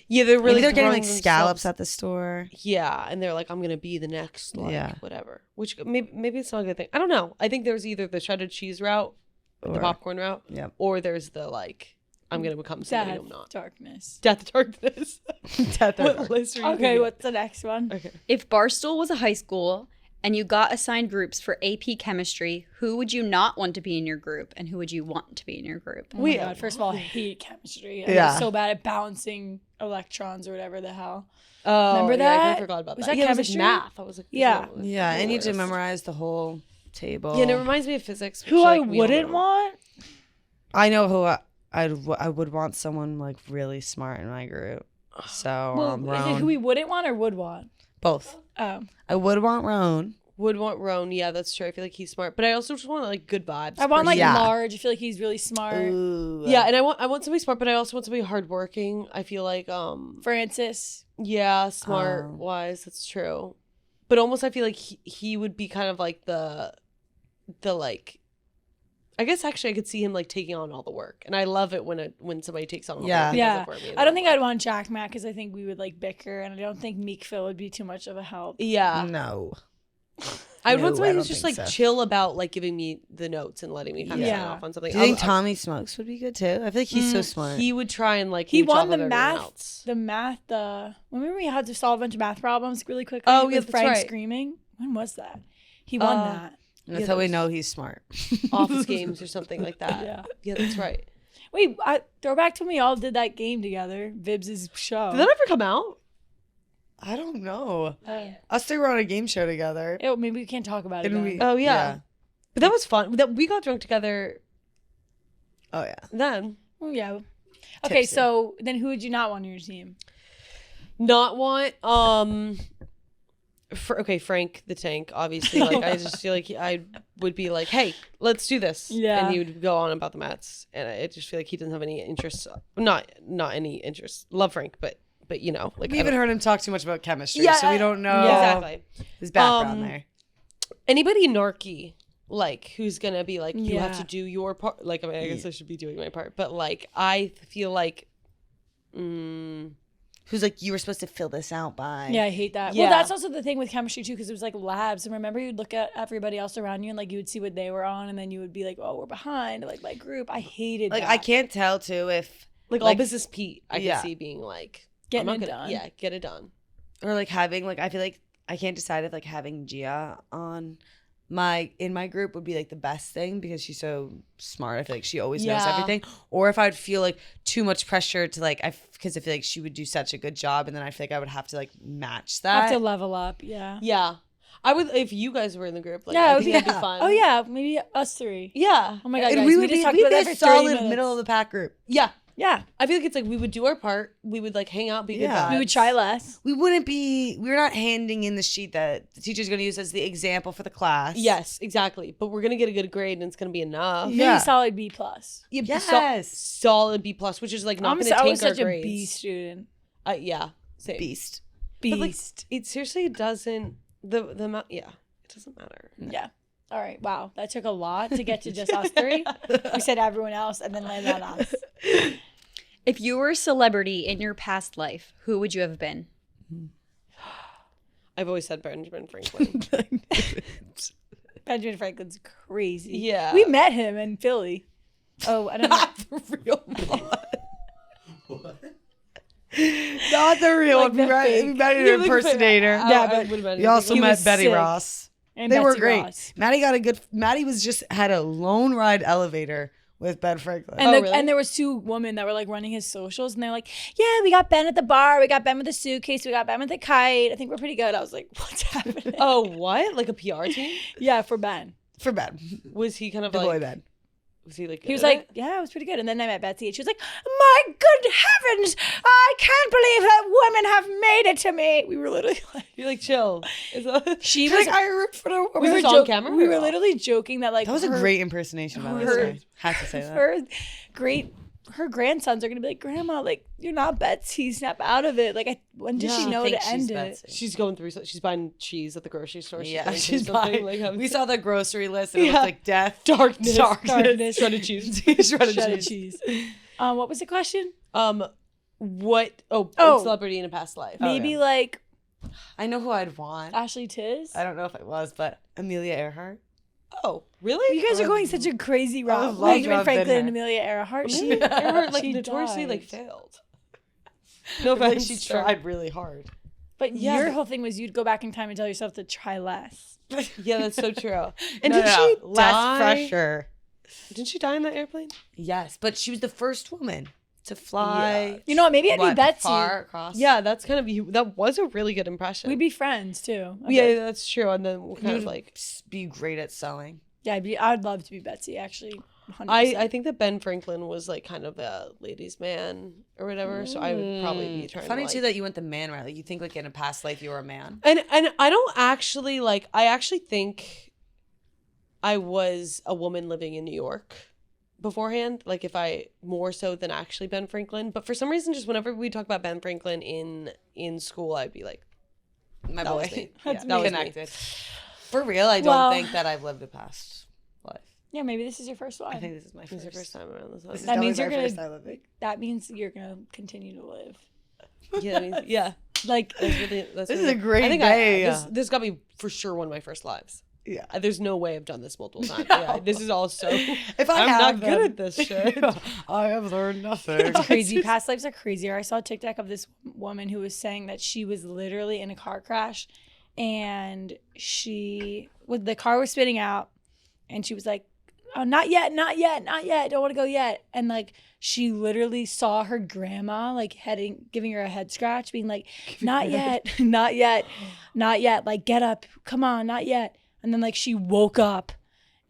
Yeah, they're really they're getting like scallops at the store. Yeah, and they're like, I'm gonna be the next whatever. Which maybe it's not a good thing. I don't know. I think there's either the shredded cheese route, or the popcorn route, or there's the like. I'm gonna become somebody I'm not. Darkness. Death, darkness. Death, darkness. Okay, what's the next one? Okay. If Barstool was a high school and you got assigned groups for AP chemistry, who would you not want to be in your group, and who would you want to be in your group? Oh my God! First of all, I hate chemistry. I'm so bad at balancing electrons or whatever the hell. Oh, remember that? I kind of forgot about was that. that chemistry? It was like math. I was like, yeah. I need to memorize the whole table. Yeah, and it reminds me of physics. Who I wouldn't want? I know who I would want someone like really smart in my group. So is it who we wouldn't want or would want? Both. Oh. I would want Roan. Would want Roan. Yeah, that's true. I feel like he's smart, but I also just want like good vibes. I want like Large. I feel like he's really smart. Ooh. Yeah, and I want somebody smart, but I also want somebody hardworking. I feel like Francis. Yeah, smart, wise. That's true. But almost, I feel like he would be kind of like the like. I guess actually I could see him like taking on all the work, and I love it when somebody takes on all the work. Yeah. I don't think I'd want Jack Mac because I think we would like bicker, and I don't think Meek Phil would be too much of a help. Yeah. No. I would want somebody who's just like chill about like giving me the notes and letting me kind of sign off on something. Do you think Tommy Smokes would be good too? I feel like he's so smart. He would try and like he won the math. Remember we had to solve a bunch of math problems really quickly. Oh, yeah, with Frank right. screaming. When was that? He won that. That's how we know he's smart. Office Games or something like that. Yeah. Yeah, that's right. Wait, throw back to when we all did that game together. Vibs' show. Did that ever come out? I don't know. Us three were on a game show together. Maybe we can't talk about it. Oh, yeah. But that was fun. We got drunk together. Oh, yeah. Then. Oh, yeah. Okay, Tipsy. so then who would you not want on your team? Not want, Frank the Tank, obviously. Like, I just feel like I would be like, hey, let's do this. Yeah. And he would go on about the Mets. And I just feel like he doesn't have any interest. Not any interest. Love Frank, but you know. Like, We haven't heard him talk too much about chemistry, Yeah, so we don't know exactly. his background there. Anybody narky, like, who's going to be like, you have Yeah. to do your part. Like, I mean, I guess I should be doing my part. But, like, I feel like, Who's like, you were supposed to fill this out by. Yeah, I hate that. Yeah. Well, that's also the thing with chemistry too, because it was like labs. And remember, you'd look at everybody else around you, and like you would see what they were on, and then you would be like, "Oh, we're behind." Like my group, I hated. Like, that. I can't tell, too, if. like all business Pete, I Yeah. can see being like, Getting I'm not it gonna, done. Yeah, get it done. Or, like, having, like, I feel like I can't decide if, like, having Gia in my group would be, like, the best thing because she's so smart. I feel like she always knows Yeah. everything. Or if I would feel, like, too much pressure to, like, because I feel like she would do such a good job, and then I feel like I would have to, like, match that. have to level up. Yeah. Yeah. I would, if you guys were in the group, like, Yeah, I think that'd be fun. Oh yeah, maybe us three. Yeah. Oh my god, And guys, we we would just be, talked we'd about be that a for 30 solid minutes. middle of the pack group. Yeah. Yeah, I feel like it's like we would do our part. We would like hang out, be good Yeah. vibes. we would try less. We're not handing in the sheet that the teacher's going to use as the example for the class. Yes, exactly. But we're gonna get a good grade, and it's gonna be enough. Maybe Yeah. solid B plus. Yeah, Yes. solid B plus, which is like not gonna I tank was our such a grades. B student. Yeah, same. Beast. But, like, Beast. it seriously doesn't the amount. Yeah, it doesn't matter. Yeah. All right. Wow, that took a lot to get to just us three. We said everyone else, and then landed on us. If you were a celebrity in your past life, who would you have been? I've always said Benjamin Franklin. Benjamin Franklin's crazy. Yeah. we met him in Philly. Oh, I don't know. The real plot. Not the real Like the fake. We met You're an like, impersonator. Yeah, but We also He met was Betty sick. Ross. And They were Betsy great. Ross. Maddie had a lone ride elevator with Ben Franklin. And, Oh, the, really? and there was two women that were like running his socials, and they're like, "Yeah, we got Ben at the bar. We got Ben with the suitcase. We got Ben with the kite. I think we're pretty good." I was like, "What's happening?" Oh, what? Like a PR team? Yeah, for Ben. For Ben. Was he kind of The like? boy Ben. Was he like? He was good at like, it? "Yeah, it was pretty good." And then I met Betsy, and she was like, "My good heavens, I can't believe that women have made it to me." We were literally like, You're like chill. Is that? she She's was. like, I root for the Was woman. this on camera We or were off? literally joking that like That was a her- great impersonation, by the her- way. Had to say that. her grandsons are gonna be like, "Grandma, like you're not Betsy. Snap out of it." Like, when did Yeah. she She know thinks to she's end it? Betsy. She's going through. She's buying cheese at the grocery store. Yeah, going through she's something, buying. like, having We saw the grocery list and it Yeah. was like death, darkness, Darkness. shredded cheese, Shredded cheese. What was the question? What? Oh, Oh. celebrity in a past life. Maybe yeah. like I know who I'd want. Ashley Tiz. I don't know if it was, but Amelia Earhart. Oh, really? You guys are going such a crazy route. would love to Benjamin have been Franklin her. and Amelia Earhart. She Earhart, like she notoriously like died. failed. No Like offense. she tried really hard. But Yeah, your but- whole thing was you'd go back in time and tell yourself to try less. Yeah, that's so true. And No, did no, she no. Less die? pressure? Didn't she die in that airplane? Yes, but she was the first woman to fly. You know what? Maybe I'd be Betsy. Far across. Yeah, that's kind of that was a really good impression. We'd be friends too. Yeah, that's true. And then we'll kind You of would like. be great at selling. Yeah, I'd love to be Betsy actually. 100%. I think that Ben Franklin was like kind of a ladies' man or whatever, so I would probably be trying. Funny to, too like, that you went the man route. Like you think like in a past life you were a man. And I don't actually like. I actually think I was a woman living in New York beforehand. Like if I more so than actually Ben Franklin. But for some reason, just whenever we talk about Ben Franklin in school, I'd be like, My That boy. was me. Yeah, That was me. connected. For real, I don't Well- think that I've lived a past life. yeah, maybe this is your first one. I think this is my "This first. is your first time around this." This is That means definitely you're my gonna- first time living. That means you're gonna continue to live. Yeah, that means, yeah. Like That's really. That's This really, is a great I think day. this got me for sure one of my first lives. Yeah. There's no way I've done this multiple times. Yeah, this is all so. If I I'm have not good them- at this shit. I have learned nothing. it's crazy. Past lives are crazier. I saw a TikTok of this woman who was saying that she was literally in a car crash and she the car was spinning out, and she was like, oh, not yet, don't want to go yet. And like she literally saw her grandma like giving her a head scratch, being like, not yet, like get up, come on, not yet. And then like she woke up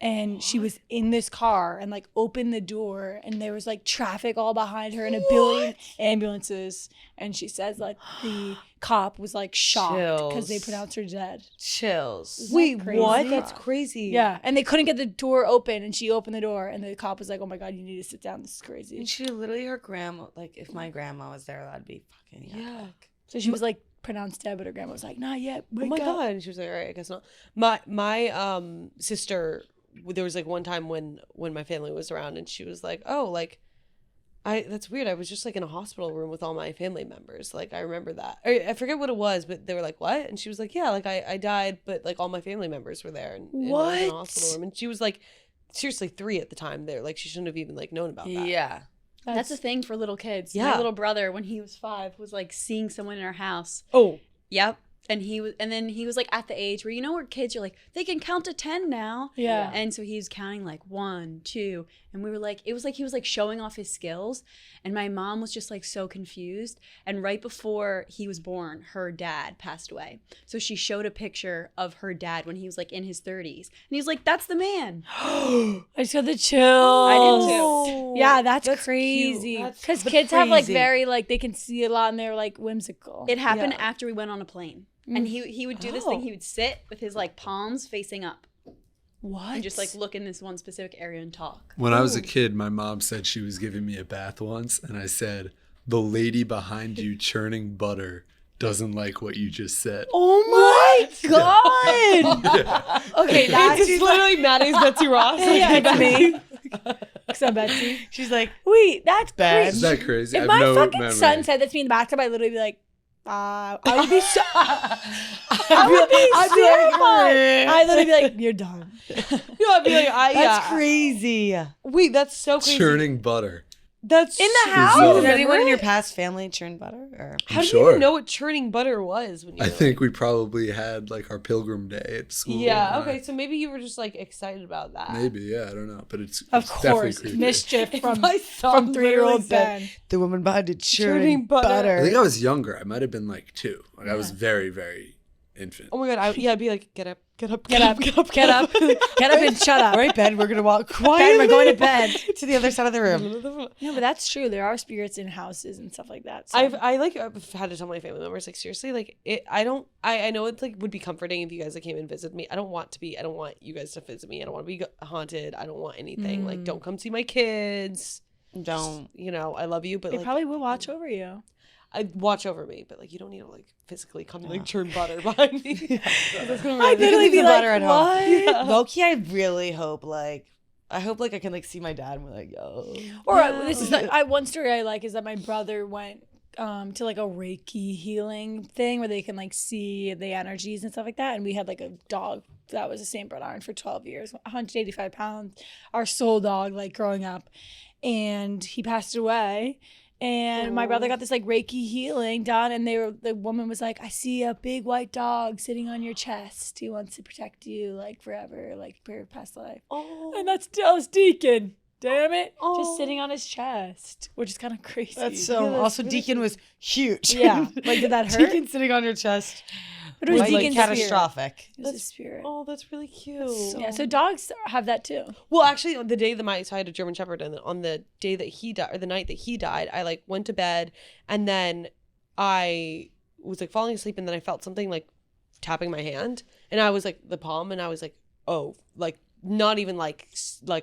and she was in this car and like opened the door and there was like traffic all behind her and a billion ambulances. And she says like the cop was like shocked because they pronounced her dead. Chills. Wait, what? That's crazy. Yeah. And they couldn't get the door open and she opened the door and the cop was like, oh my God, you need to sit down. This is crazy. And she literally, her grandma, like if my grandma was there, that'd be fucking yuck. So she was like pronounced dead, but her grandma was like, not yet. Oh my God. And she was like, all right, I guess not. My sister, there was like one time when my family was around and she was like, oh, like that's weird, I was just like in a hospital room with all my family members, like I remember that, I forget what it was, but they were like, what? And she was like, yeah, like I died, but like all my family members were there and I was in a hospital room. And she was like seriously 3 at the time there, like she shouldn't have even like known about that. Yeah, that's a thing for little kids. Yeah, my little brother when he was 5 was like seeing someone in our house. Oh yep. And then he was like at the age where, you know, where kids are like, they can count to 10 now. Yeah. And so he was counting like 1, 2. And we were like, it was like he was like showing off his skills. And my mom was just like so confused. And right before he was born, her dad passed away. So she showed a picture of her dad when he was like in his 30s. And he was like, that's the man. I just got the chills. I did too. Yeah, that's crazy. Because kids have like very like, they can see a lot and they're like whimsical. It happened after we went on a plane. And he would do this thing. He would sit with his like palms facing up. What? And just like look in this one specific area and talk. When I was a kid, my mom said she was giving me a bath once, and I said, the lady behind you churning butter doesn't like what you just said. Oh my God. Okay, that's literally Maddie's Betsy Ross. Yeah, it's me. Because I'm Betsy. she's like, wait, that's bad. crazy. Is that crazy? If my fucking son said that to me in the bathtub, I'd literally be like, I would be so terrified. I'd literally be like, you're done. I'd be like, That's crazy. Wait, that's so crazy. Churning butter. That's in the house. Did anyone in your past family churn butter? Or? How did you even know what churning butter was? When you I think we probably had like our pilgrim day at school. Yeah. Okay. So maybe you were just like excited about that. Maybe. Yeah. I don't know. But it's of it's course definitely mischief from 3-year-old Ben. The woman behind it churning butter. I think I was younger. I might have been like 2. Like I was very, very infant. Oh my God. I'd be like, get up. Get up and shut up. All right, Ben, we're going to walk Ben, quietly. we're going to bed. To the other side of the room. No, but that's true. There are spirits in houses and stuff like that. So. I've had to tell my family members, like, seriously, like I know it's like would be comforting if you guys like came and visited me. I don't want you guys to visit me. I don't want to be haunted. I don't want anything. Like, don't come see my kids. Don't. I love you, but they like, probably will watch over you. I watch over me, but like you don't need to like physically come and like churn butter behind me. I'd literally be like, what? Yeah. Low-key, I really hope I can like see my dad and be like, yo. Or this is one story I like is that my brother went to like a Reiki healing thing where they can like see the energies and stuff like that. And we had like a dog that was a St. Bernard for 12 years, 185 pounds, our soul dog, like growing up. And he passed away. And my brother got this like Reiki healing done, and the woman was like, I see a big white dog sitting on your chest. He wants to protect you like forever, like for your past life. Oh. And that's Dallas Deacon. Damn it. Oh. Just sitting on his chest, which is kind of crazy. That's so also really Deacon was huge. Yeah. Like, did that hurt? Deacon sitting on your chest. But it was like catastrophic. It was a spirit. Oh, that's really cute. So dogs have that too. Well, actually, on the day that I had a German Shepherd, and on the day that he died, or the night that he died, I like went to bed, and then I was like falling asleep, and then I felt something like tapping my hand, and I was like the palm, and I was like, oh, like not even like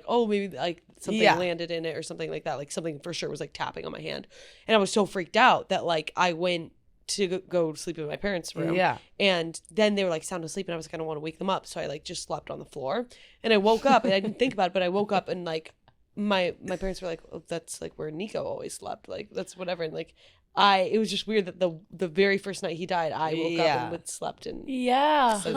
oh maybe like something landed in it or something like that, like something for sure was like tapping on my hand, and I was so freaked out that like I went to go sleep in my parents' room. Yeah. And then they were like sound asleep, and I was like, I don't want to wake them up. So I like just slept on the floor, and I woke up, and I didn't think about it, but I woke up, and like my parents were like, oh, that's like where Nico always slept. Like that's whatever. And like it was just weird that the very first night he died, I woke up and slept in. Yeah. So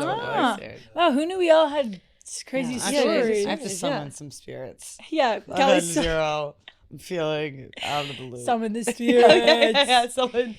wow, who knew we all had crazy stories? I have to summon some spirits. Yeah. Kelly's 0. I'm feeling out of the loop. Summon the spirits. Summon.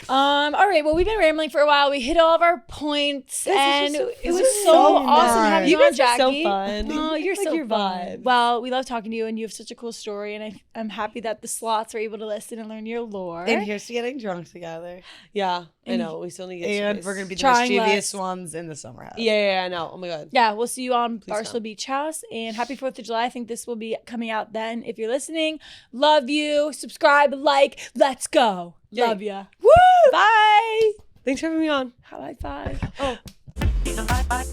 All right. Well, we've been rambling for a while. We hit all of our points, and it was so awesome having you on, Jackie. So fun. Oh, you're like so your fun. vibe. Well, we love talking to you, and you have such a cool story, and I'm happy that the slots are able to listen and learn your lore. And here's to getting drunk together. Yeah, I know. We still need to get And we're gonna be the Trying mischievous less. ones in the summer house. Yeah, I know. Oh my god. Yeah, we'll see you on Please Barstool come. Beach House, and happy 4th of July. I think this will be coming out then. If you're listening, love you. Subscribe, like, let's go. Yay. Love ya. Woo! Bye. Thanks for having me on. High five. Oh.